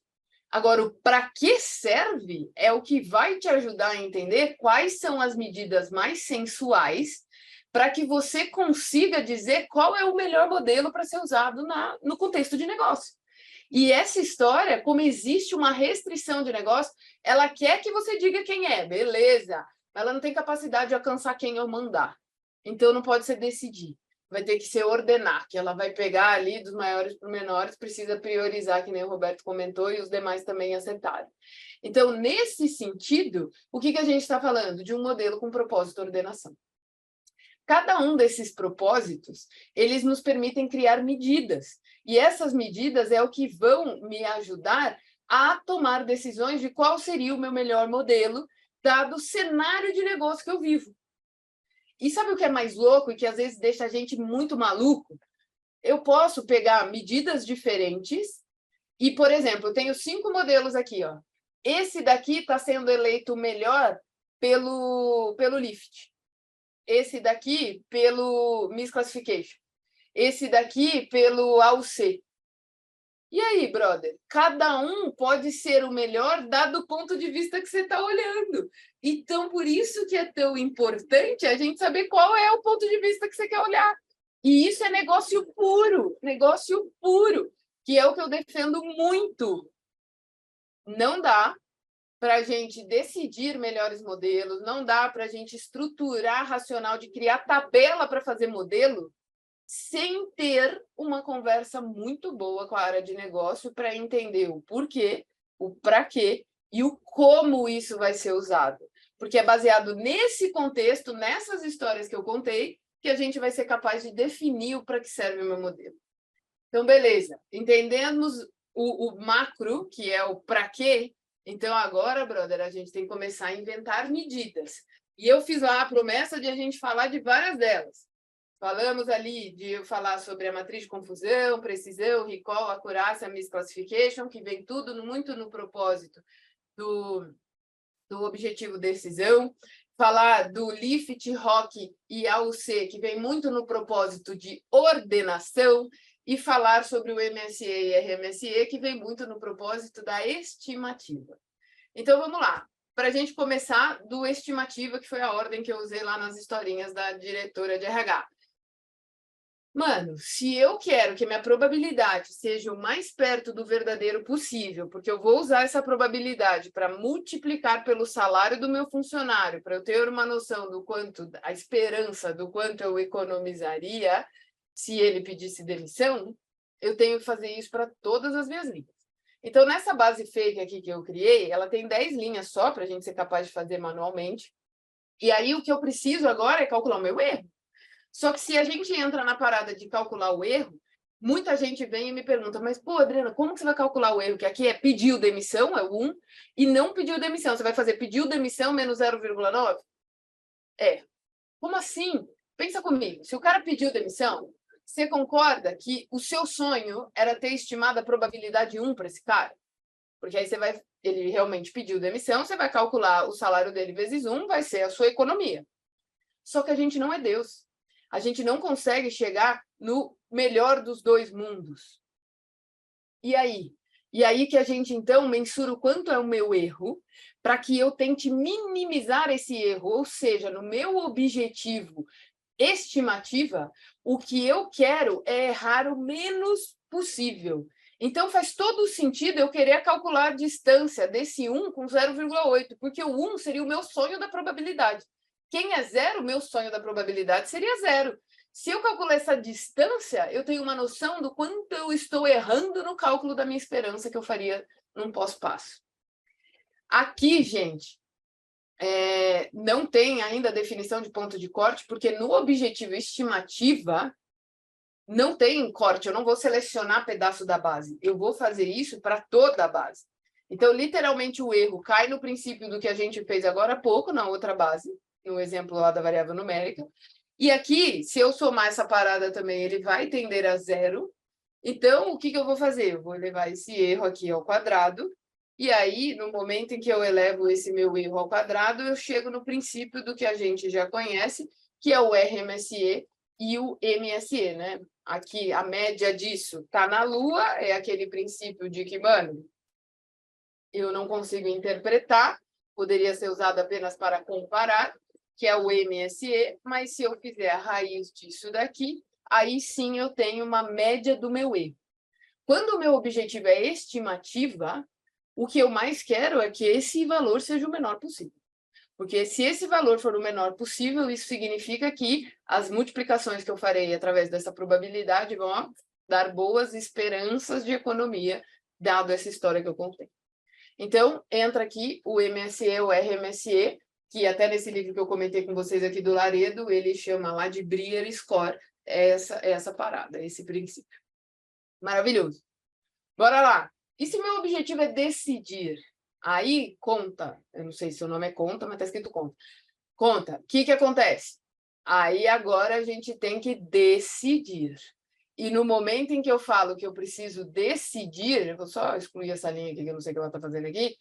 Agora, o para que serve é o que vai te ajudar a entender quais são as medidas mais sensuais para que você consiga dizer qual é o melhor modelo para ser usado no contexto de negócio. E essa história, como existe uma restrição de negócio, ela quer que você diga quem é, beleza, mas ela não tem capacidade de alcançar quem eu mandar. Então, não pode ser decidir. vai ter que ser ordenar, que ela vai pegar ali dos maiores para os menores, precisa priorizar, que nem o Roberto comentou, e os demais também acertarem. Então, nesse sentido, o que a gente está falando? De um modelo com propósito e ordenação. Cada um desses propósitos, eles nos permitem criar medidas, e essas medidas é o que vão me ajudar a tomar decisões de qual seria o meu melhor modelo, dado o cenário de negócio que eu vivo. E sabe o que é mais louco e que às vezes deixa a gente muito maluco? Eu posso pegar medidas diferentes e, por exemplo, eu tenho 5 modelos aqui, ó. Esse daqui está sendo eleito o melhor pelo Lift. Esse daqui pelo Miss Classification. Esse daqui pelo AUC. E aí, brother? Cada um pode ser o melhor dado o ponto de vista que você está olhando. Então, por isso que é tão importante a gente saber qual é o ponto de vista que você quer olhar. E isso é negócio puro, que é o que eu defendo muito. Não dá para a gente decidir melhores modelos, não dá para a gente estruturar racional de criar tabela para fazer modelo, sem ter uma conversa muito boa com a área de negócio para entender o porquê, o para quê e o como isso vai ser usado. Porque é baseado nesse contexto, nessas histórias que eu contei, que a gente vai ser capaz de definir o para que serve o meu modelo. Então, beleza. Entendemos o macro, que é o para quê. Então, agora, brother, a gente tem que começar a inventar medidas. E eu fiz lá a promessa de a gente falar de várias delas. Falamos ali de eu falar sobre a matriz de confusão, precisão, recall, acurácia, misclassification, que vem tudo muito no propósito do objetivo decisão. Falar do Lift, ROC e AUC, que vem muito no propósito de ordenação. E falar sobre o MSE e RMSE, que vem muito no propósito da estimativa. Então, vamos lá. Para a gente começar do estimativa, que foi a ordem que eu usei lá nas historinhas da diretora de RH. Mano, se eu quero que minha probabilidade seja o mais perto do verdadeiro possível, porque eu vou usar essa probabilidade para multiplicar pelo salário do meu funcionário, para eu ter uma noção do quanto, a esperança do quanto eu economizaria se ele pedisse demissão, eu tenho que fazer isso para todas as minhas linhas. Então, nessa base fake aqui que eu criei, ela tem 10 linhas só para a gente ser capaz de fazer manualmente. E aí, o que eu preciso agora é calcular o meu erro. Só que se a gente entra na parada de calcular o erro, muita gente vem e me pergunta, mas, pô, Adriana, como que você vai calcular o erro? Que aqui é pediu demissão, é o 1, e não pediu demissão. Você vai fazer pediu demissão menos 0,9? Como assim? Pensa comigo. Se o cara pediu demissão, você concorda que o seu sonho era ter estimado a probabilidade 1 para esse cara? Porque aí ele realmente pediu demissão, você vai calcular o salário dele vezes 1, vai ser a sua economia. Só que a gente não é Deus. A gente não consegue chegar no melhor dos 2 mundos. E aí? E aí que a gente, então, mensura o quanto é o meu erro, para que eu tente minimizar esse erro, ou seja, no meu objetivo estimativa, o que eu quero é errar o menos possível. Então, faz todo sentido eu querer calcular a distância desse 1 com 0,8, porque o 1 seria o meu sonho da probabilidade. Quem é 0, meu sonho da probabilidade seria 0. Se eu calcular essa distância, eu tenho uma noção do quanto eu estou errando no cálculo da minha esperança que eu faria num pós-passo. Aqui, gente, não tem ainda a definição de ponto de corte, porque no objetivo estimativa não tem corte, eu não vou selecionar pedaço da base, eu vou fazer isso para toda a base. Então, literalmente, o erro cai no princípio do que a gente fez agora há pouco, na outra base, no exemplo lá da variável numérica. E aqui, se eu somar essa parada também, ele vai tender a 0. Então, o que eu vou fazer? Eu vou levar esse erro aqui ao quadrado, e aí, no momento em que eu elevo esse meu erro ao quadrado, eu chego no princípio do que a gente já conhece, que é o RMSE e o MSE, né? Aqui, a média disso está na Lua, é aquele princípio de que, mano, eu não consigo interpretar, poderia ser usado apenas para comparar, que é o MSE, mas se eu fizer a raiz disso daqui, aí sim eu tenho uma média do meu erro. Quando o meu objetivo é estimativa, o que eu mais quero é que esse valor seja o menor possível. Porque se esse valor for o menor possível, isso significa que as multiplicações que eu farei através dessa probabilidade vão dar boas esperanças de economia, dado essa história que eu contei. Então, entra aqui o MSE, o RMSE, que até nesse livro que eu comentei com vocês aqui do Laredo, ele chama lá de Brier Score, essa parada, esse princípio. Maravilhoso. Bora lá. E se meu objetivo é decidir? Aí, conta. Eu não sei se o nome é conta, mas está escrito conta. Conta. O que acontece? Aí, agora, a gente tem que decidir. E no momento em que eu falo que eu preciso decidir, eu vou só excluir essa linha aqui, que eu não sei o que ela está fazendo aqui.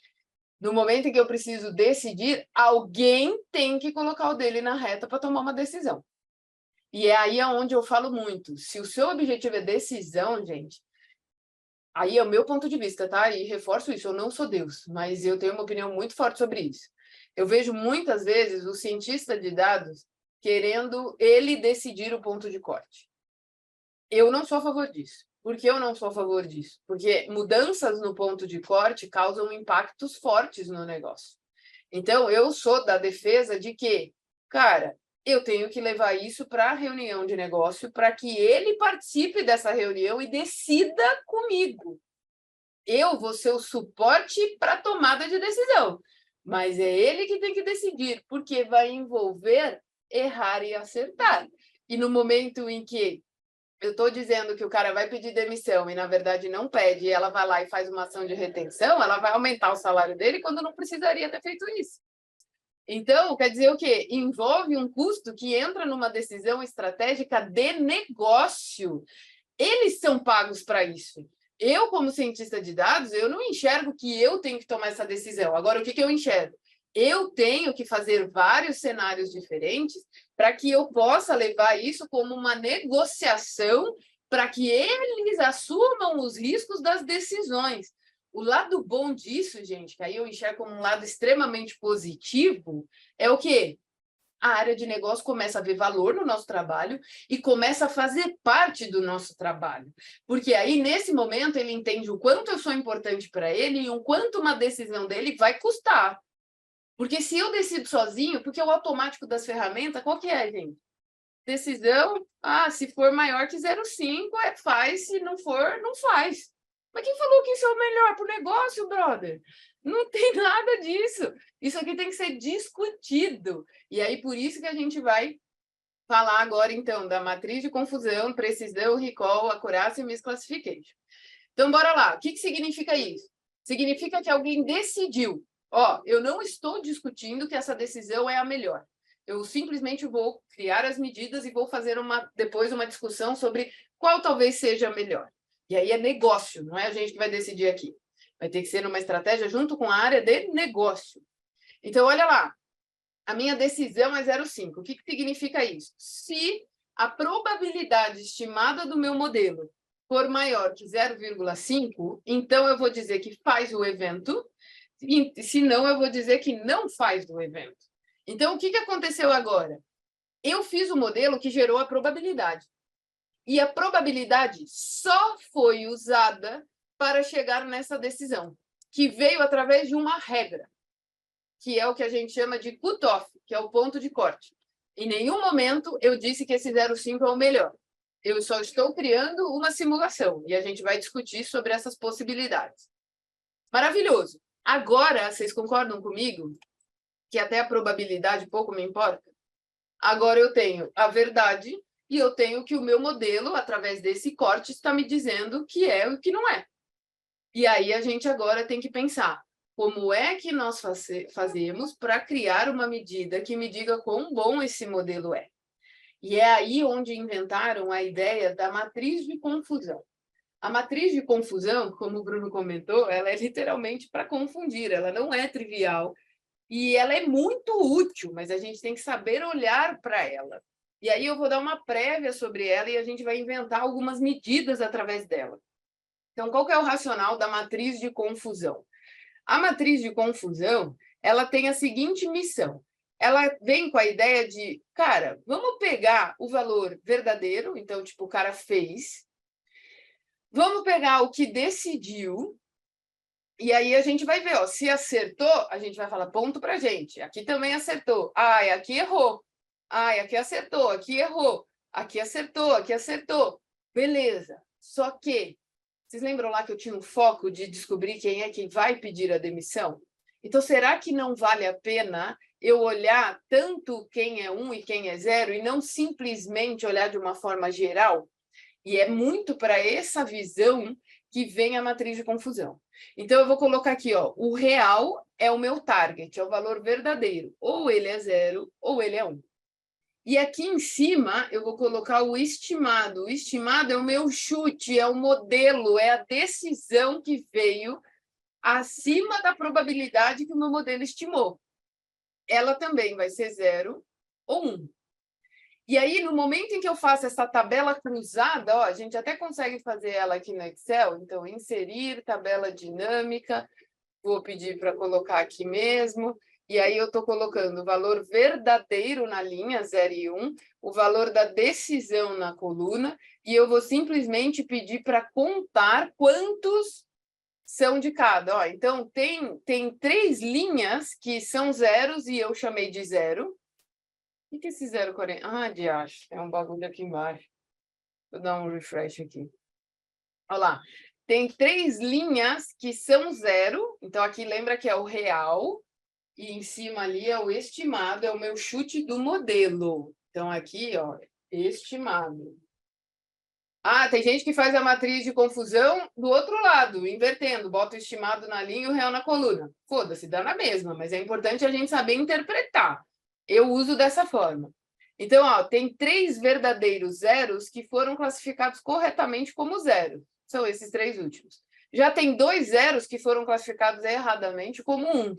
No momento em que eu preciso decidir, alguém tem que colocar o dele na reta para tomar uma decisão. E é aí onde eu falo muito. Se o seu objetivo é decisão, gente, aí é o meu ponto de vista, tá? E reforço isso, eu não sou Deus, mas eu tenho uma opinião muito forte sobre isso. Eu vejo muitas vezes o cientista de dados querendo ele decidir o ponto de corte. Eu não sou a favor disso. Por que eu não sou a favor disso? Porque mudanças no ponto de corte causam impactos fortes no negócio. Então, eu sou da defesa de que, cara, eu tenho que levar isso para a reunião de negócio para que ele participe dessa reunião e decida comigo. Eu vou ser o suporte para a tomada de decisão, mas é ele que tem que decidir, porque vai envolver errar e acertar. E no momento em que eu estou dizendo que o cara vai pedir demissão e, na verdade, não pede, e ela vai lá e faz uma ação de retenção, ela vai aumentar o salário dele quando não precisaria ter feito isso. Então, quer dizer o quê? Envolve um custo que entra numa decisão estratégica de negócio. Eles são pagos para isso. Eu, como cientista de dados, eu não enxergo que eu tenho que tomar essa decisão. Agora, o que eu enxergo? Eu tenho que fazer vários cenários diferentes para que eu possa levar isso como uma negociação para que eles assumam os riscos das decisões. O lado bom disso, gente, que aí eu enxergo como um lado extremamente positivo, é o quê? A área de negócio começa a ver valor no nosso trabalho e começa a fazer parte do nosso trabalho. Porque aí, nesse momento, ele entende o quanto eu sou importante para ele e o quanto uma decisão dele vai custar. Porque se eu decido sozinho, porque o automático das ferramentas, qual que é, gente? Decisão, se for maior que 0,5, faz, se não for, não faz. Mas quem falou que isso é o melhor para o negócio, brother? Não tem nada disso. Isso aqui tem que ser discutido. E aí, por isso que a gente vai falar agora, então, da matriz de confusão, precisão, recall, acurácia e misclassification. Então, bora lá. O que significa isso? Significa que alguém decidiu. Eu não estou discutindo que essa decisão é a melhor. Eu simplesmente vou criar as medidas e vou fazer depois uma discussão sobre qual talvez seja a melhor. E aí é negócio, não é a gente que vai decidir aqui. Vai ter que ser uma estratégia junto com a área de negócio. Então, olha lá. A minha decisão é 0,5. O que significa isso? Se a probabilidade estimada do meu modelo for maior que 0,5, então eu vou dizer que faz o evento, e se não, eu vou dizer que não faz o evento. Então, o que aconteceu agora? Eu fiz o modelo que gerou a probabilidade. E a probabilidade só foi usada para chegar nessa decisão, que veio através de uma regra, que é o que a gente chama de cutoff, que é o ponto de corte. Em nenhum momento eu disse que esse 0,5 é o melhor. Eu só estou criando uma simulação e a gente vai discutir sobre essas possibilidades. Maravilhoso. Agora, vocês concordam comigo que até a probabilidade pouco me importa? Agora eu tenho a verdade e eu tenho que o meu modelo, através desse corte, está me dizendo o que é e o que não é. E aí a gente agora tem que pensar como é que nós fazemos para criar uma medida que me diga quão bom esse modelo é. E é aí onde inventaram a ideia da matriz de confusão. A matriz de confusão, como o Bruno comentou, ela é literalmente para confundir, ela não é trivial e ela é muito útil, mas a gente tem que saber olhar para ela. E aí eu vou dar uma prévia sobre ela e a gente vai inventar algumas medidas através dela. Então, qual que é o racional da matriz de confusão? A matriz de confusão, ela tem a seguinte missão. Ela vem com a ideia de, cara, vamos pegar o valor verdadeiro, então, tipo, o cara fez, vamos pegar o que decidiu E aí a gente vai ver, ó, se acertou, a gente vai falar ponto para a gente. Aqui também acertou. Ai, aqui errou. Ai, aqui acertou, aqui errou. Aqui acertou, aqui acertou. Beleza. Só que, vocês lembram lá que eu tinha um foco de descobrir quem é que vai pedir a demissão? Então, será que não vale a pena eu olhar tanto quem é 1 e quem é 0 e não simplesmente olhar de uma forma geral? E é muito para essa visão que vem a matriz de confusão. Então, eu vou colocar aqui, ó, o real é o meu target, é o valor verdadeiro. Ou ele é 0, ou ele é 1. E aqui em cima, eu vou colocar o estimado. O estimado é o meu chute, é o modelo, é a decisão que veio acima da probabilidade que o meu modelo estimou. Ela também vai ser 0 ou 1. E aí, no momento em que eu faço essa tabela cruzada, ó, a gente até consegue fazer ela aqui no Excel. Então, inserir tabela dinâmica. Vou pedir para colocar aqui mesmo. E aí, eu estou colocando o valor verdadeiro na linha 0 e 1, o valor da decisão na coluna, e eu vou simplesmente pedir para contar quantos são de cada. Ó, então, tem 3 linhas que são zeros e eu chamei de 0. O que é esse 0,40? Ah, de acho. É um bagulho aqui embaixo. Vou dar um refresh aqui. Olha lá. Tem 3 linhas que são 0. Então, aqui lembra que é o real. E em cima ali é o estimado. É o meu chute do modelo. Então, aqui, ó, estimado. Ah, tem gente que faz a matriz de confusão do outro lado, invertendo. Bota o estimado na linha e o real na coluna. Foda-se, dá na mesma. Mas é importante a gente saber interpretar. Eu uso dessa forma. Então, ó, tem 3 verdadeiros zeros que foram classificados corretamente como zero. São esses 3 últimos. Já tem 2 zeros que foram classificados erradamente como 1.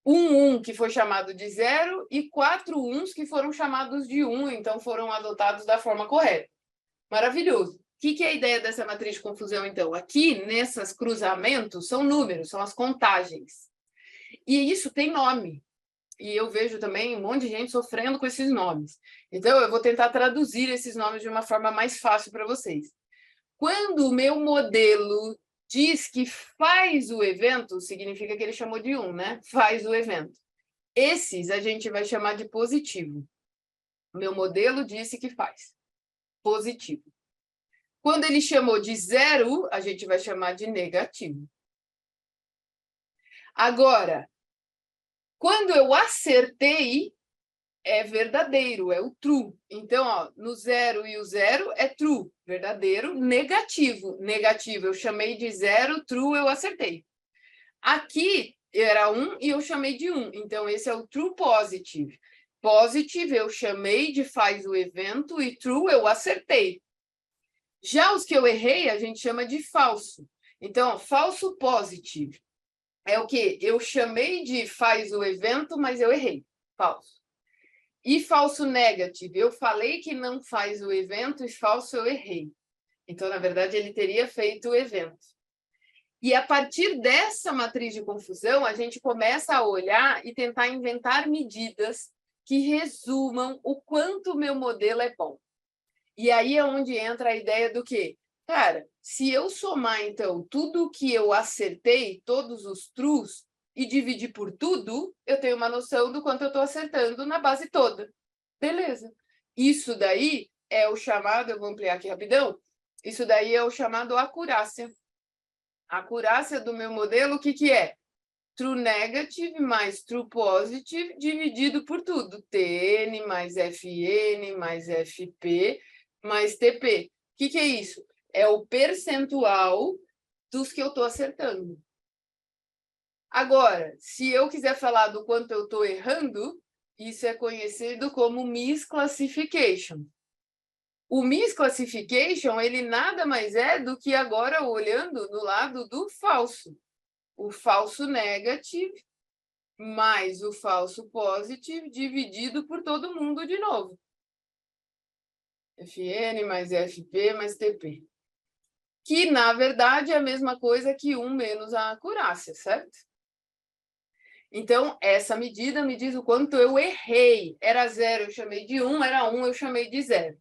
Um que foi chamado de 0 e 4 uns que foram chamados de 1, então foram adotados da forma correta. Maravilhoso. O que é a ideia dessa matriz de confusão, então? Aqui, nesses cruzamentos, são números, são as contagens. E isso tem nome. E eu vejo também um monte de gente sofrendo com esses nomes. Então, eu vou tentar traduzir esses nomes de uma forma mais fácil para vocês. Quando o meu modelo diz que faz o evento, significa que ele chamou de 1, né? Faz o evento. Esses a gente vai chamar de positivo. O meu modelo disse que faz. Positivo. Quando ele chamou de 0, a gente vai chamar de negativo. Agora, quando eu acertei, é verdadeiro, é o true. Então, ó, no 0 e o 0 é true, verdadeiro, negativo. Negativo, eu chamei de 0, true, eu acertei. Aqui era 1 e eu chamei de 1. Então, esse é o true positive. Positive, eu chamei de faz o evento e true, eu acertei. Já os que eu errei, a gente chama de falso. Então, falso positive é o que eu chamei de faz o evento, mas eu errei. Falso. E falso negative, eu falei que não faz o evento e falso eu errei. Então, na verdade, ele teria feito o evento. E a partir dessa matriz de confusão, a gente começa a olhar e tentar inventar medidas que resumam o quanto o meu modelo é bom. E aí é onde entra a ideia do quê? Cara, se eu somar, então, tudo que eu acertei, todos os trues, e dividir por tudo, eu tenho uma noção do quanto eu estou acertando na base toda. Beleza. Isso daí é o chamado, eu vou ampliar aqui rapidão, isso daí é o chamado acurácia. A acurácia do meu modelo, o que é? True negative mais true positive dividido por tudo. TN mais FN mais FP mais TP. O que é isso? É o percentual dos que eu estou acertando. Agora, se eu quiser falar do quanto eu estou errando, isso é conhecido como misclassification. O misclassification, ele nada mais é do que agora olhando no lado do falso. O falso negative mais o falso positive dividido por todo mundo de novo. FN mais FP mais TP. Que, na verdade, é a mesma coisa que 1 menos a acurácia, certo? Então, essa medida me diz o quanto eu errei. Era 0, eu chamei de 1, era 1, eu chamei de 0.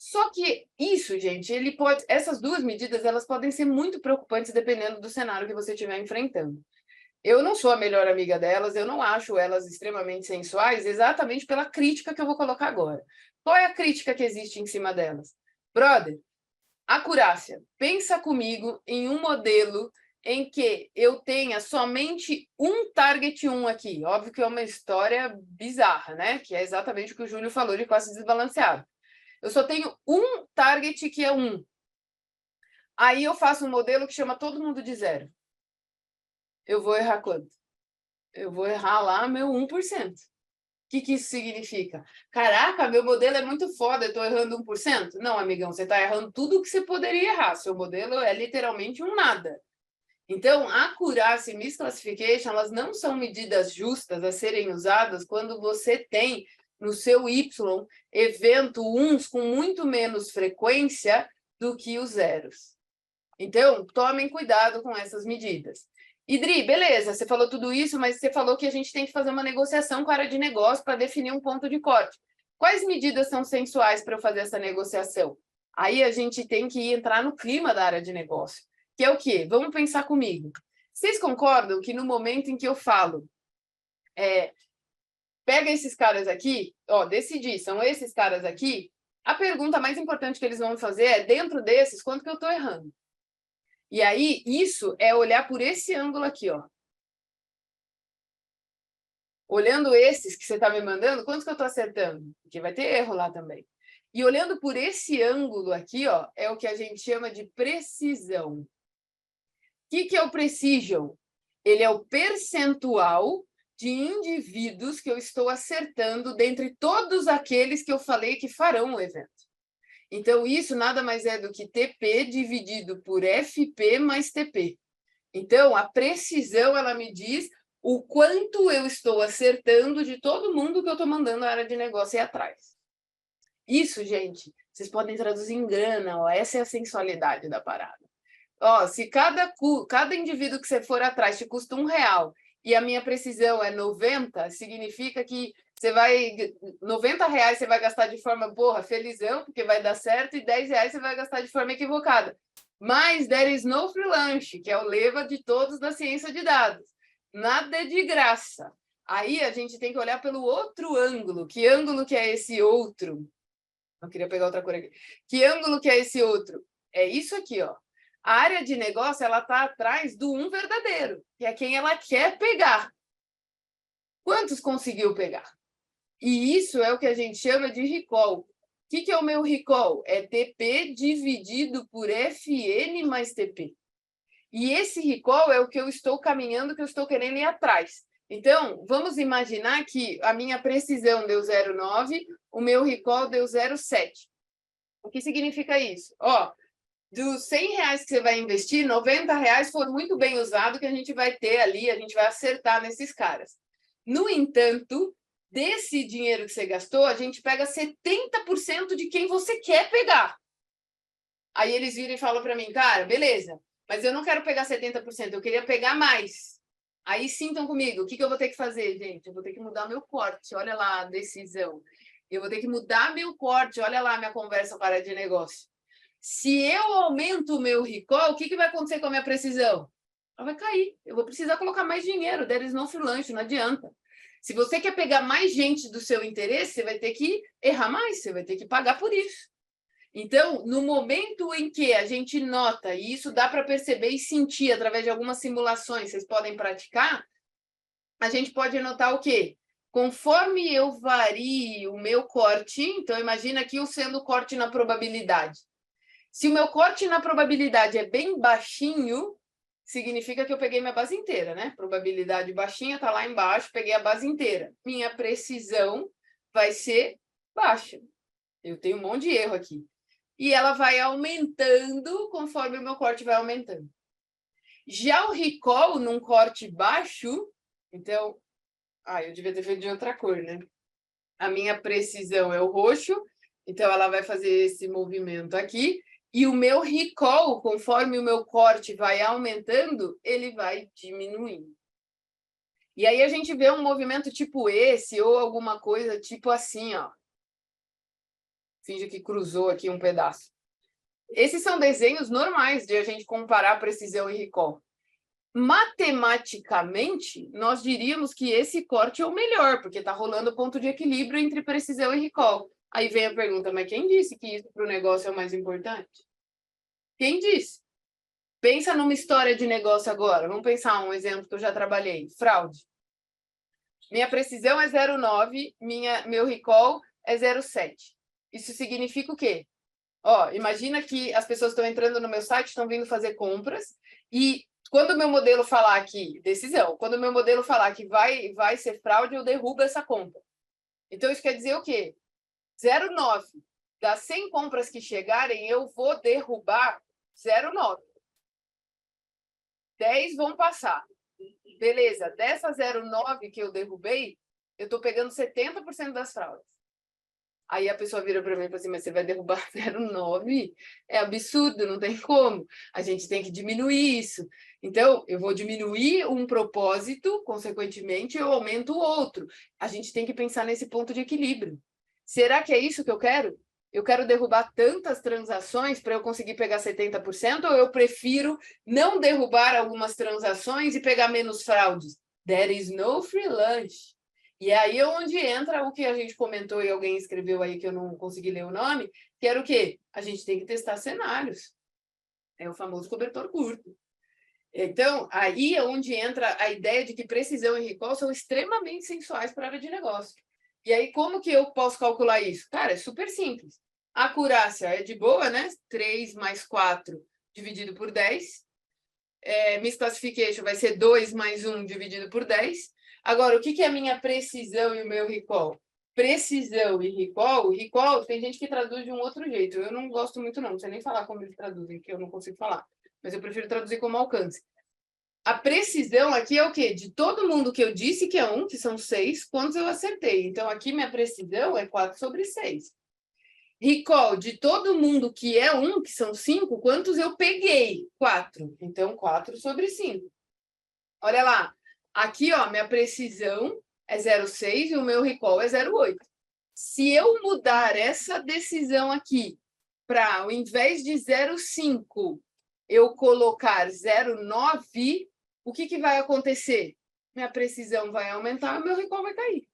Só que isso, gente, essas duas medidas, elas podem ser muito preocupantes dependendo do cenário que você estiver enfrentando. Eu não sou a melhor amiga delas, eu não acho elas extremamente sensuais, exatamente pela crítica que eu vou colocar agora. Qual é a crítica que existe em cima delas? Brother, acurácia. Pensa comigo em um modelo em que eu tenha somente um target 1 aqui. Óbvio que é uma história bizarra, né? Que é exatamente o que o Júlio falou de classe desbalanceada. Eu só tenho um target que é 1. Aí eu faço um modelo que chama todo mundo de 0. Eu vou errar quanto? Eu vou errar lá meu 1%. O que isso significa? Caraca, meu modelo é muito foda, eu estou errando 1%? Não, amigão, você está errando tudo o que você poderia errar. Seu modelo é literalmente um nada. Então, acurácia e misclassification, elas não são medidas justas a serem usadas quando você tem no seu Y evento uns com muito menos frequência do que os zeros. Então, tomem cuidado com essas medidas. Idri, beleza, você falou tudo isso, mas você falou que a gente tem que fazer uma negociação com a área de negócio para definir um ponto de corte. Quais medidas são sensuais para eu fazer essa negociação? Aí a gente tem que entrar no clima da área de negócio, que é o quê? Vamos pensar comigo. Vocês concordam que no momento em que eu falo, pega esses caras aqui, decidi, são esses caras aqui, a pergunta mais importante que eles vão fazer é, dentro desses, quanto que eu estou errando? E aí, isso é olhar por esse ângulo aqui, ó. Olhando esses que você está me mandando, quantos que eu estou acertando? Porque vai ter erro lá também. E olhando por esse ângulo aqui, ó, é o que a gente chama de precisão. O que é o precision? Ele é o percentual de indivíduos que eu estou acertando dentre todos aqueles que eu falei que farão o evento. Então, isso nada mais é do que TP dividido por FP mais TP. Então, a precisão, ela me diz o quanto eu estou acertando de todo mundo que eu estou mandando a área de negócio ir atrás. Isso, gente, vocês podem traduzir em grana, ó, essa é a sensualidade da parada. Ó, se cada indivíduo que você for atrás te custa R$1 e a minha precisão é 90, significa que você vai... R$90 você vai gastar de forma, felizão, porque vai dar certo, e R$10 você vai gastar de forma equivocada. Mas there is no free lunch, que é o lema de todos da ciência de dados. Nada é de graça. Aí a gente tem que olhar pelo outro ângulo. Que ângulo que é esse outro? Eu queria pegar outra cor aqui. Que ângulo que é esse outro? É isso aqui, ó. A área de negócio, ela está atrás do um verdadeiro, que é quem ela quer pegar. Quantos conseguiu pegar? E isso é o que a gente chama de recall. O que é o meu recall? É TP dividido por FN mais TP. E esse recall é o que eu estou caminhando, que eu estou querendo ir atrás. Então, vamos imaginar que a minha precisão deu 0,9, o meu recall deu 0,7. O que significa isso? Dos R$100 que você vai investir, R$90 foram muito bem usados, que a gente vai ter ali, a gente vai acertar nesses caras. No entanto, desse dinheiro que você gastou, a gente pega 70% de quem você quer pegar. Aí eles viram e falam para mim, cara, beleza, mas eu não quero pegar 70%, eu queria pegar mais. Aí sintam comigo, o que eu vou ter que fazer, gente? Eu vou ter que mudar meu corte, olha lá a decisão. Eu vou ter que mudar meu corte, olha lá a minha conversa para a área de negócio. Se eu aumento o meu recall, o que vai acontecer com a minha precisão? Ela vai cair. Eu vou precisar colocar mais dinheiro. There is no free lunch, não adianta. Se você quer pegar mais gente do seu interesse, você vai ter que errar mais, você vai ter que pagar por isso. Então, no momento em que a gente nota, e isso dá para perceber e sentir através de algumas simulações, vocês podem praticar, a gente pode notar o quê? Conforme eu vario o meu corte, então imagina aqui eu sendo o corte na probabilidade. Se o meu corte na probabilidade é bem baixinho, significa que eu peguei minha base inteira, né? Probabilidade baixinha está lá embaixo, peguei a base inteira. Minha precisão vai ser baixa. Eu tenho um monte de erro aqui. E ela vai aumentando conforme o meu corte vai aumentando. Já o recall num corte baixo, então... eu devia ter feito de outra cor, né? A minha precisão é o roxo, então ela vai fazer esse movimento aqui. E o meu recall, conforme o meu corte vai aumentando, ele vai diminuindo. E aí a gente vê um movimento tipo esse, ou alguma coisa tipo assim, ó. Finge que cruzou aqui um pedaço. Esses são desenhos normais de a gente comparar precisão e recall. Matematicamente, nós diríamos que esse corte é o melhor, porque está rolando o ponto de equilíbrio entre precisão e recall. Aí vem a pergunta, mas quem disse que isso para o negócio é o mais importante? Quem disse? Pensa numa história de negócio agora. Vamos pensar um exemplo que eu já trabalhei. Fraude. Minha precisão é 0,9, meu recall é 0,7. Isso significa o quê? Ó, imagina que as pessoas estão entrando no meu site, estão vindo fazer compras, e quando o meu modelo falar aqui, decisão, quando o meu modelo falar que vai ser fraude, eu derrubo essa compra. Então, isso quer dizer o quê? 0,9. Das 100 compras que chegarem, eu vou derrubar 0,9. 10 vão passar. Beleza, dessa 0,9 que eu derrubei, eu estou pegando 70% das fraudes. Aí a pessoa vira para mim e fala assim, mas você vai derrubar 0,9? É absurdo, não tem como. A gente tem que diminuir isso. Então, eu vou diminuir um propósito, consequentemente, eu aumento o outro. A gente tem que pensar nesse ponto de equilíbrio. Será que é isso que eu quero? Eu quero derrubar tantas transações para eu conseguir pegar 70%, ou eu prefiro não derrubar algumas transações e pegar menos fraudes? There is no free lunch. E aí é onde entra o que a gente comentou e alguém escreveu aí que eu não consegui ler o nome, que era o quê? A gente tem que testar cenários. É o famoso cobertor curto. Então, aí é onde entra a ideia de que precisão e recall são extremamente sensuais para a área de negócio. E aí, como que eu posso calcular isso? Cara, é super simples. A acurácia é de boa, né? 3 mais 4 dividido por 10. Misclassification vai ser 2 mais 1 dividido por 10. Agora, o que é a minha precisão e o meu recall? Precisão e recall, tem gente que traduz de um outro jeito. Eu não gosto muito, não sei nem falar como eles traduzem, que eu não consigo falar. Mas eu prefiro traduzir como alcance. A precisão aqui é o quê? De todo mundo que eu disse que é 1, que são 6, quantos eu acertei. Então, aqui minha precisão é 4/6. Recall, de todo mundo que é 1, que são 5, quantos eu peguei? 4. Então, 4/5. Olha lá. Aqui, ó, minha precisão é 0,6 e o meu recall é 0,8. Se eu mudar essa decisão aqui para, ao invés de 0,5, eu colocar 0,9, o que vai acontecer? Minha precisão vai aumentar e meu recall vai cair.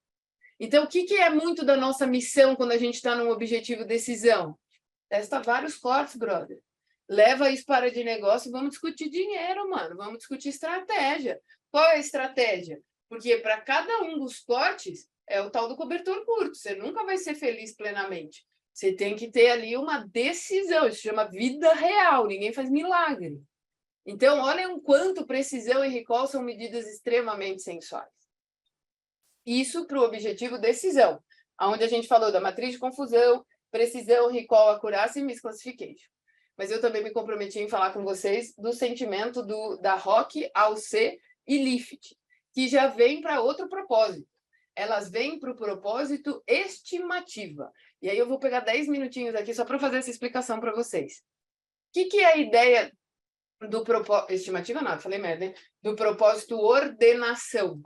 Então, o que é muito da nossa missão quando a gente está num objetivo decisão? Testa vários cortes, brother. Leva isso para de negócio e vamos discutir dinheiro, mano. Vamos discutir estratégia. Qual é a estratégia? Porque para cada um dos cortes é o tal do cobertor curto. Você nunca vai ser feliz plenamente. Você tem que ter ali uma decisão. Isso se chama vida real. Ninguém faz milagre. Então, olhem o quanto precisão e recall são medidas extremamente sensuais. Isso para o objetivo decisão, onde a gente falou da matriz de confusão, precisão, recall, acurácia e misclassification. Mas eu também me comprometi em falar com vocês do sentimento da ROC, AUC e LIFT, que já vem para outro propósito. Elas vêm para o propósito estimativa. E aí eu vou pegar 10 minutinhos aqui só para fazer essa explicação para vocês. O que é a ideia do propósito... Estimativa não, falei merda, hein? Do propósito ordenação. O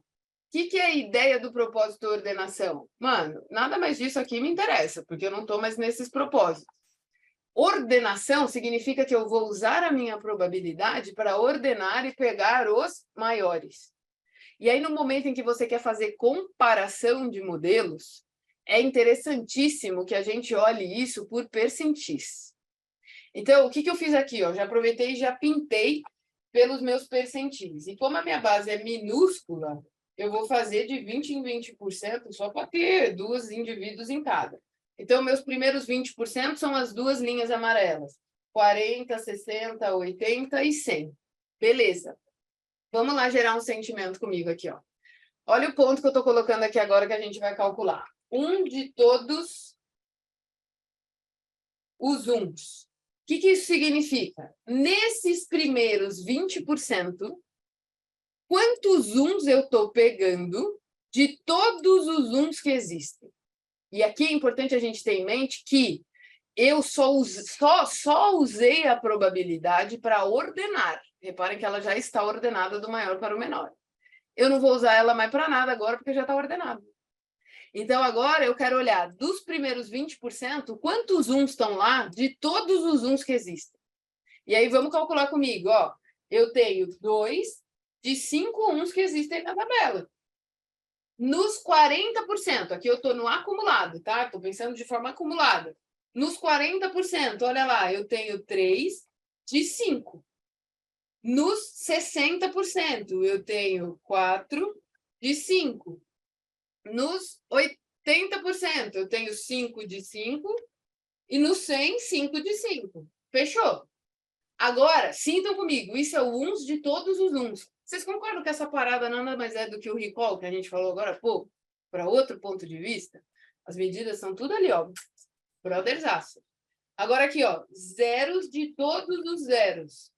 que é a ideia do propósito ordenação? Mano, nada mais disso aqui me interessa, porque eu não estou mais nesses propósitos. Ordenação significa que eu vou usar a minha probabilidade para ordenar e pegar os maiores. E aí, no momento em que você quer fazer comparação de modelos, é interessantíssimo que a gente olhe isso por percentis. Então, o que eu fiz aqui? Ó? Já aproveitei e já pintei pelos meus percentis. E como a minha base é minúscula, eu vou fazer de 20 em 20% só para ter 2 indivíduos em cada. Então, meus primeiros 20% são as 2 linhas amarelas. 40, 60, 80 e 100. Beleza. Vamos lá gerar um sentimento comigo aqui, ó. Olha o ponto que eu estou colocando aqui agora que a gente vai calcular. Um de todos os uns. O que isso significa? Nesses primeiros 20%, quantos uns eu estou pegando de todos os uns que existem? E aqui é importante a gente ter em mente que eu só usei a probabilidade para ordenar. Reparem que ela já está ordenada do maior para o menor. Eu não vou usar ela mais para nada agora, porque já está ordenado. Então, agora eu quero olhar dos primeiros 20%, quantos uns estão lá de todos os uns que existem. E aí, vamos calcular comigo. Ó, eu tenho 2 de 5 uns que existem na tabela. Nos 40%, aqui eu estou no acumulado, tá? Estou pensando de forma acumulada. Nos 40%, olha lá, eu tenho 3 de 5. Nos 60%, eu tenho 4 de 5. Nos 80%, eu tenho 5 de 5. E nos 100, 5 de 5. Fechou? Agora, sintam comigo, isso é o uns de todos os uns. Vocês concordam que essa parada nada mais é do que o recall que a gente falou agora há pouco? Para outro ponto de vista, as medidas são tudo ali, ó. Brothersaço. Agora aqui, ó, zeros de todos os zeros.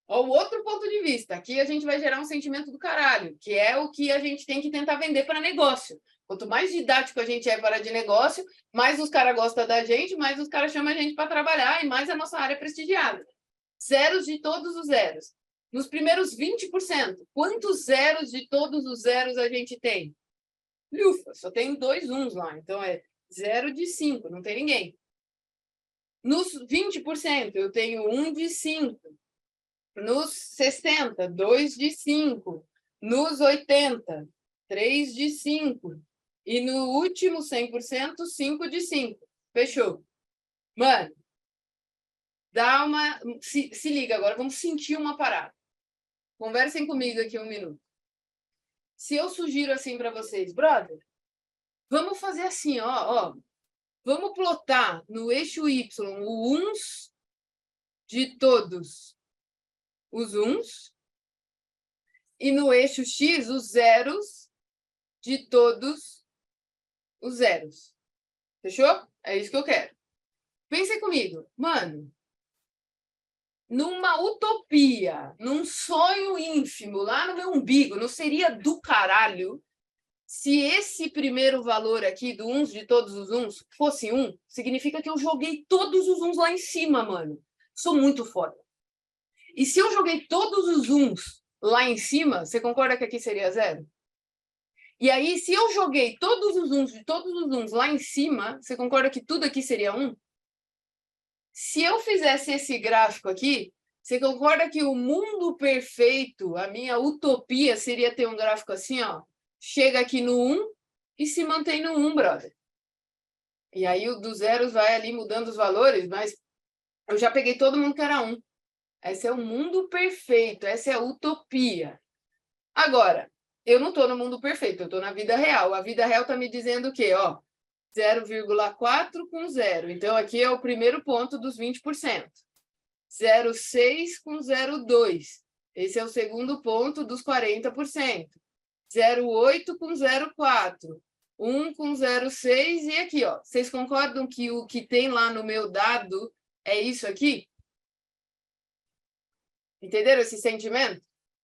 Ó, o outro ponto de vista. Aqui a gente vai gerar um sentimento do caralho, que é o que a gente tem que tentar vender para negócio. Quanto mais didático a gente é para de negócio, mais os caras gostam da gente, mais os caras chamam a gente para trabalhar e mais a nossa área é prestigiada. Zeros de todos os zeros. Nos primeiros 20%, quantos zeros de todos os zeros a gente tem? Lufa, só tem 2 uns lá, então é 0 de 5, não tem ninguém. Nos 20%, eu tenho 1 de 5. Nos 60, 2 de 5. Nos 80, 3 de 5. E no último 100%, 5 de 5. Fechou. Mano, dá uma... Se liga agora, vamos sentir uma parada. Conversem comigo aqui 1 minuto. Se eu sugiro assim para vocês, brother, vamos fazer assim, ó. Vamos plotar no eixo Y o uns de todos os uns e no eixo X os zeros de todos os zeros. Fechou? É isso que eu quero. Pensem comigo. Mano, numa utopia, num sonho ínfimo, lá no meu umbigo, não seria do caralho se esse primeiro valor aqui do uns de todos os uns fosse 1, significa que eu joguei todos os uns lá em cima, mano. Sou muito foda. E se eu joguei todos os uns lá em cima, você concorda que aqui seria 0? E aí, se eu joguei todos os uns de todos os uns lá em cima, você concorda que tudo aqui seria 1? Se eu fizesse esse gráfico aqui, você concorda que o mundo perfeito, a minha utopia, seria ter um gráfico assim, ó? Chega aqui no 1 e se mantém no 1, brother. E aí o dos zeros vai ali mudando os valores, mas eu já peguei todo mundo que era 1. Esse é o mundo perfeito, essa é a utopia. Agora, eu não estou no mundo perfeito, eu estou na vida real. A vida real está me dizendo o quê? Ó, 0,4 com 0. Então, aqui é o primeiro ponto dos 20%. 0,6 com 0,2. Esse é o segundo ponto dos 40%. 0,8 com 0,4. 1 com 0,6 e aqui, ó. Vocês concordam que o que tem lá no meu dado é isso aqui? Entenderam esse sentimento?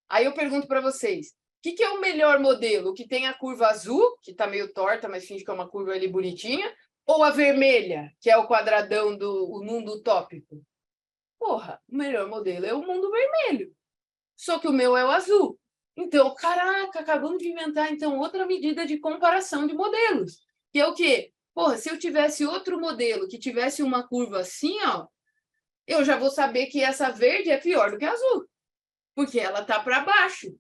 Aí eu pergunto para vocês, o que é o melhor modelo? O que tem a curva azul, que está meio torta, mas finge que é uma curva ali bonitinha, ou a vermelha, que é o quadradão do mundo utópico? Porra, o melhor modelo é o mundo vermelho. Só que o meu é o azul. Então, caraca, acabamos de inventar então outra medida de comparação de modelos. Que é o quê? Porra, se eu tivesse outro modelo que tivesse uma curva assim, ó, eu já vou saber que essa verde é pior do que a azul, porque ela está para baixo.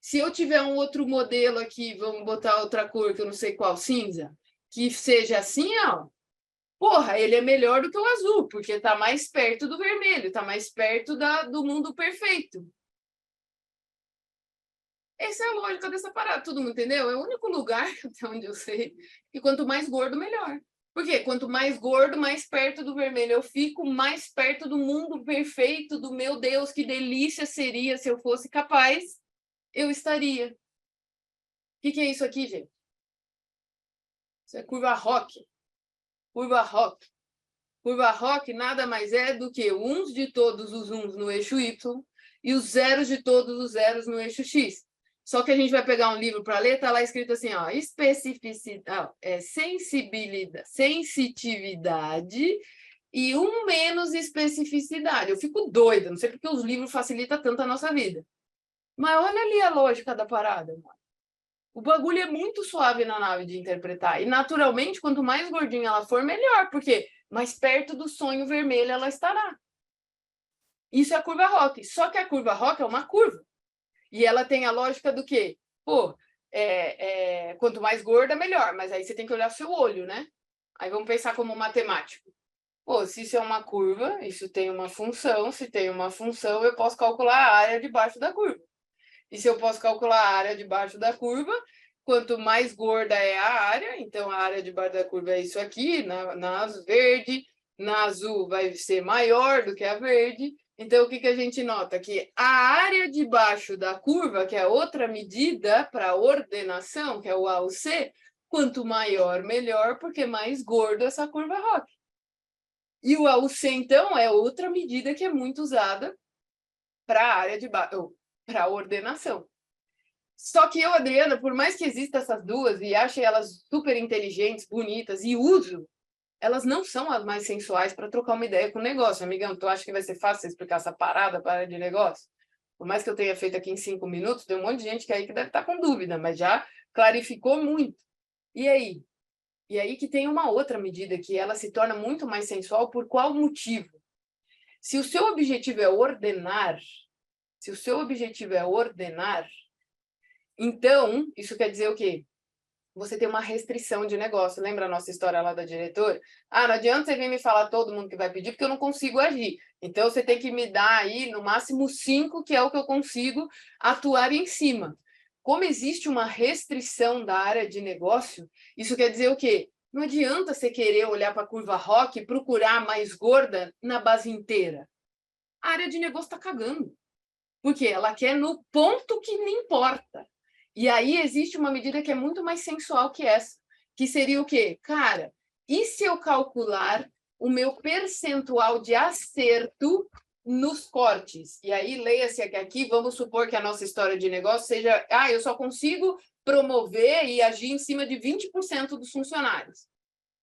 Se eu tiver um outro modelo aqui, vamos botar outra cor, que eu não sei qual, cinza, que seja assim, ó, porra, ele é melhor do que o azul, porque está mais perto do vermelho, está mais perto do mundo perfeito. Essa é a lógica dessa parada, todo mundo entendeu? É o único lugar, até onde eu sei, que quanto mais gordo, melhor. Por quê? Quanto mais gordo, mais perto do vermelho eu fico, mais perto do mundo perfeito, do meu Deus, que delícia seria se eu fosse capaz, eu estaria. O que é isso aqui, gente? Isso é curva ROC. Curva ROC. Curva ROC nada mais é do que uns de todos os uns no eixo Y e os zeros de todos os zeros no eixo X. Só que a gente vai pegar um livro para ler, tá lá escrito assim, ó, especificidade, sensitividade e um menos especificidade. Eu fico doida, não sei porque os livros facilitam tanto a nossa vida. Mas olha ali a lógica da parada, mano. O bagulho é muito suave na nave de interpretar. E, naturalmente, quanto mais gordinha ela for, melhor. Porque mais perto do sonho vermelho ela estará. Isso é a curva Rock. Só que a curva Rock é uma curva. E ela tem a lógica do quê? Pô, quanto mais gorda, melhor. Mas aí você tem que olhar seu olho, né? Aí vamos pensar como matemático. Pô, se isso é uma curva, isso tem uma função. Se tem uma função, eu posso calcular a área debaixo da curva. E se eu posso calcular a área debaixo da curva, quanto mais gorda é a área, então a área debaixo da curva é isso aqui, na verde, na azul vai ser maior do que a verde. Então, o que a gente nota? Que a área debaixo da curva, que é outra medida para ordenação, que é o AUC, quanto maior, melhor, porque mais gordo essa curva Rock. E o AUC, então, é outra medida que é muito usada para a área de baixo, para a ordenação. Só que eu, Adriana, por mais que existam essas duas e ache elas super inteligentes, bonitas e uso, elas não são as mais sensuais para trocar uma ideia com o negócio. Amigão, tu acha que vai ser fácil você explicar essa parada para a área de negócio? Por mais que eu tenha feito aqui em 5 minutos, tem um monte de gente que aí que deve estar com dúvida, mas já clarificou muito. E aí? E aí que tem uma outra medida que ela se torna muito mais sensual. Por qual motivo? Se o seu objetivo é ordenar, então, isso quer dizer o quê? Você tem uma restrição de negócio. Lembra a nossa história lá da diretora? Ah, não adianta você vir me falar todo mundo que vai pedir, porque eu não consigo agir. Então, você tem que me dar aí, no máximo, 5, que é o que eu consigo atuar em cima. Como existe uma restrição da área de negócio, isso quer dizer o quê? Não adianta você querer olhar para a curva Rock e procurar mais gorda na base inteira. A área de negócio está cagando. Porque ela quer no ponto que me importa. E aí existe uma medida que é muito mais sensual que essa, que seria o quê? Cara, e se eu calcular o meu percentual de acerto nos cortes? E aí, leia-se que aqui, vamos supor que a nossa história de negócio seja, eu só consigo promover e agir em cima de 20% dos funcionários.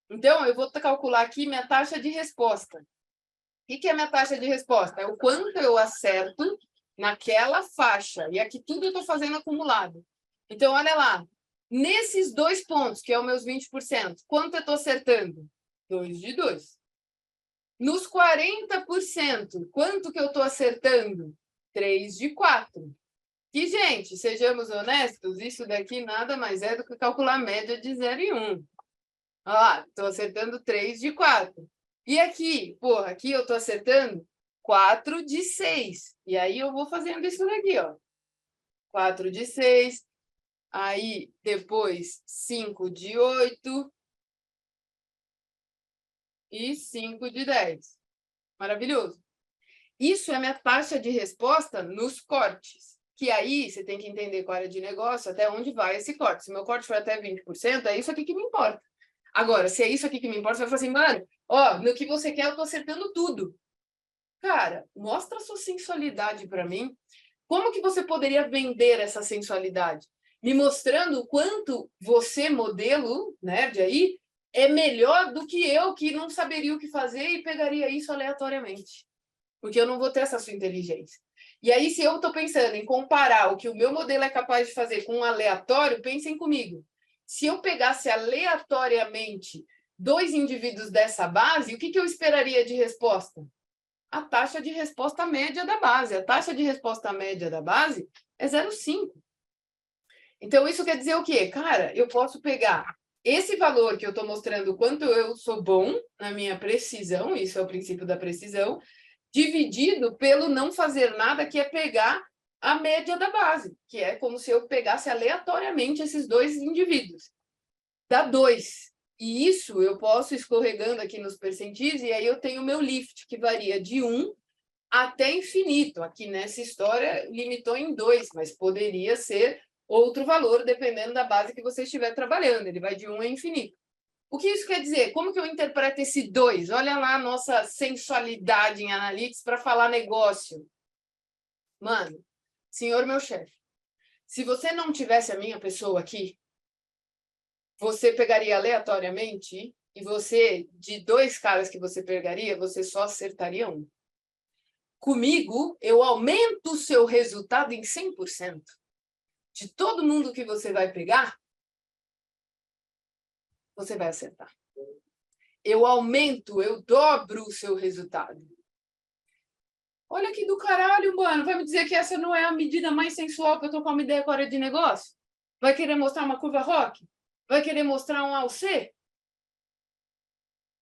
Então, eu vou calcular aqui minha taxa de resposta. O que é minha taxa de resposta? É o quanto eu acerto naquela faixa. E aqui tudo eu estou fazendo acumulado. Então, olha lá. Nesses 2 pontos, que é os meus 20%, quanto eu estou acertando? 2 de 2. Nos 40%, quanto que eu estou acertando? 3 de 4. E, gente, sejamos honestos, isso daqui nada mais é do que calcular a média de 0 e 1. Olha lá, estou acertando 3 de 4. E aqui, porra, aqui eu estou acertando 4 de 6. E aí eu vou fazendo isso daqui, ó. 4 de 6. Aí, depois, 5 de 8. E 5 de 10. Maravilhoso. Isso é a minha taxa de resposta nos cortes. Que aí você tem que entender qual área de negócio, até onde vai esse corte. Se meu corte for até 20%, é isso aqui que me importa. Agora, se é isso aqui que me importa, você vai falar assim, mano, ó, no que você quer, eu tô acertando tudo. Cara, mostra a sua sensualidade para mim. Como que você poderia vender essa sensualidade? Me mostrando o quanto você, modelo, nerd aí, é melhor do que eu, que não saberia o que fazer e pegaria isso aleatoriamente. Porque eu não vou ter essa sua inteligência. E aí, se eu estou pensando em comparar o que o meu modelo é capaz de fazer com um aleatório, pensem comigo. Se eu pegasse aleatoriamente 2 indivíduos dessa base, o que eu esperaria de resposta? A taxa de resposta média da base. A taxa de resposta média da base é 0,5. Então, isso quer dizer o quê? Cara, eu posso pegar esse valor que eu estou mostrando, o quanto eu sou bom na minha precisão, isso é o princípio da precisão, dividido pelo não fazer nada, que é pegar a média da base, que é como se eu pegasse aleatoriamente esses 2 indivíduos. Dá 2. E isso eu posso escorregando aqui nos percentis, e aí eu tenho o meu lift, que varia de 1 até infinito. Aqui nessa história limitou em 2, mas poderia ser outro valor, dependendo da base que você estiver trabalhando. Ele vai de 1 a infinito. O que isso quer dizer? Como que eu interpreto esse 2? Olha lá a nossa sensualidade em Analytics para falar negócio. Mano, senhor meu chefe, se você não tivesse a minha pessoa aqui, você pegaria aleatoriamente e você, de 2 caras que você pegaria, você só acertaria 1. Comigo, eu aumento o seu resultado em 100%. de todo mundo que você vai pegar, você vai acertar. Eu aumento, eu dobro o seu resultado. Olha que do caralho, mano. Vai me dizer que essa não é a medida mais sensual que eu tô com uma ideia com a área de negócio? Vai querer mostrar uma curva ROC? Vai querer mostrar um AUC?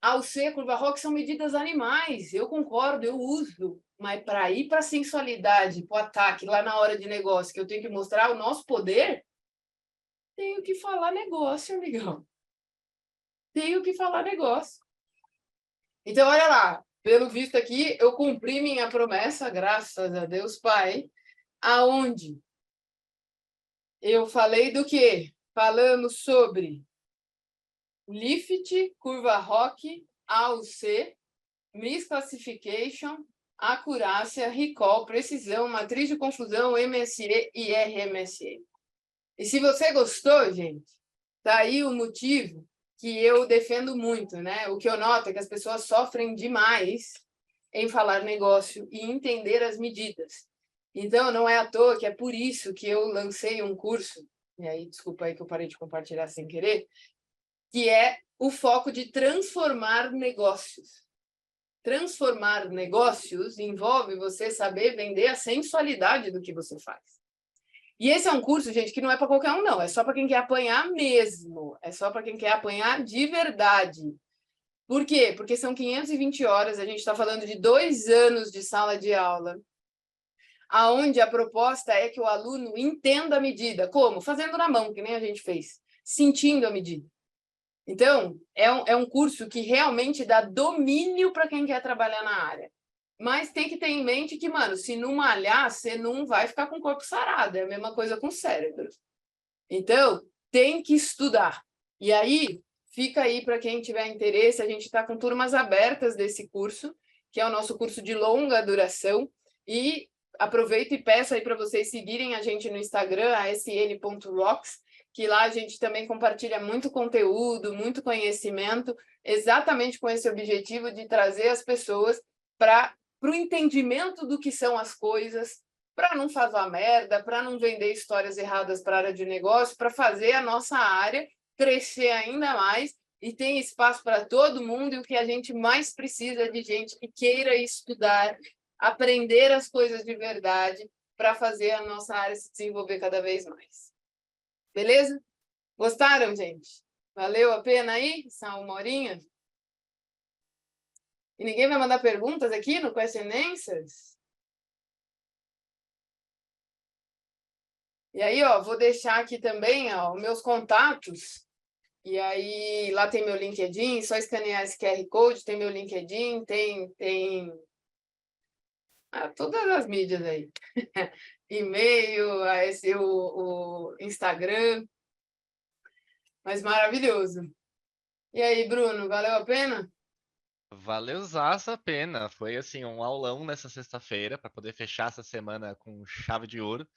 AUC, curva ROC são medidas animais. Eu concordo, eu uso. Mas para ir para a sensualidade, para o ataque, lá na hora de negócio, que eu tenho que mostrar o nosso poder, tenho que falar negócio, amigão. Tenho que falar negócio. Então, olha lá. Pelo visto aqui, eu cumpri minha promessa, graças a Deus Pai, aonde eu falei do quê? Falamos sobre lift, curva ROC, AUC, misclassification, acurácia, recall, precisão, matriz de confusão, MSE e RMSE. E se você gostou, gente, tá aí o motivo que eu defendo muito, né? O que eu noto é que as pessoas sofrem demais em falar negócio e entender as medidas. Então, não é à toa que é por isso que eu lancei um curso, e aí, desculpa aí que eu parei de compartilhar sem querer, que é o foco de transformar negócios. Transformar negócios envolve você saber vender a sensualidade do que você faz. E esse é um curso, gente, que não é para qualquer um, não. É só para quem quer apanhar mesmo. É só para quem quer apanhar de verdade. Por quê? Porque são 520 horas, a gente está falando de 2 anos de sala de aula, aonde a proposta é que o aluno entenda a medida. Como? Fazendo na mão, que nem a gente fez. Sentindo a medida. Então, é um curso que realmente dá domínio para quem quer trabalhar na área. Mas tem que ter em mente que, mano, se não malhar, você não vai ficar com o corpo sarado. É a mesma coisa com o cérebro. Então, tem que estudar. E aí, fica aí para quem tiver interesse, a gente está com turmas abertas desse curso, que é o nosso curso de longa duração. E aproveito e peço aí para vocês seguirem a gente no Instagram, asn.rocks, que lá a gente também compartilha muito conteúdo, muito conhecimento, exatamente com esse objetivo de trazer as pessoas para o entendimento do que são as coisas, para não fazer merda, para não vender histórias erradas para a área de negócio, para fazer a nossa área crescer ainda mais e tem espaço para todo mundo, e o que a gente mais precisa é de gente que queira estudar, aprender as coisas de verdade para fazer a nossa área se desenvolver cada vez mais. Beleza? Gostaram, gente? Valeu a pena aí? Essa 1 horinha? E ninguém vai mandar perguntas aqui no Question Answers? E aí, ó, vou deixar aqui também, ó, os meus contatos. E aí, lá tem meu LinkedIn, só escanear esse QR Code, tem meu LinkedIn, tem todas as mídias aí. E-mail, o Instagram. Mas maravilhoso. E aí, Bruno, valeu a pena? Valeuzaça a pena. Foi assim um aulão nessa sexta-feira para poder fechar essa semana com chave de ouro.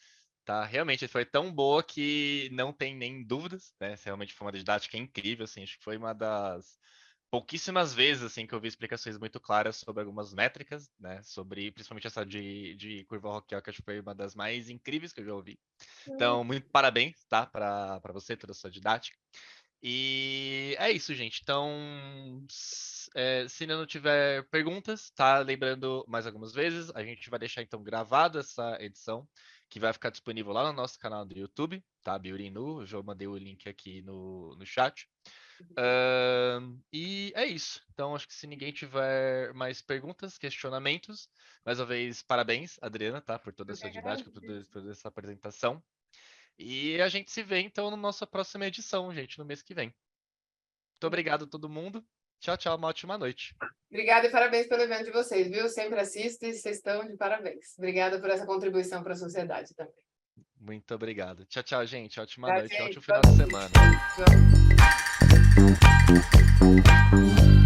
Tá, realmente foi tão boa que não tem nem dúvidas, né? Realmente foi uma didática incrível, assim, acho que foi uma das pouquíssimas vezes assim que eu vi explicações muito claras sobre algumas métricas, né? Sobre principalmente essa de curva Rockial, que acho que foi uma das mais incríveis que eu já ouvi. Então, muito parabéns, tá? Para você, toda a sua didática. E é isso, gente. Então, se ainda não tiver perguntas, tá? Lembrando mais algumas vezes, a gente vai deixar então gravado essa edição, que vai ficar disponível lá no nosso canal do YouTube, tá? Biurinu, eu já mandei o link aqui no chat. E é isso. Então, acho que se ninguém tiver mais perguntas, questionamentos, mais uma vez, parabéns, Adriana, tá? Por toda essa didática, por toda essa apresentação. E a gente se vê, então, na nossa próxima edição, gente, no mês que vem. Muito obrigado a todo mundo. Tchau, tchau. Uma ótima noite. Obrigada e parabéns pelo evento de vocês, viu? Sempre assisto e vocês estão de parabéns. Obrigada por essa contribuição para a sociedade também. Muito obrigado. Tchau, tchau, gente. Ótima Tchau, noite. gente. Ótimo final de semana. Tchau.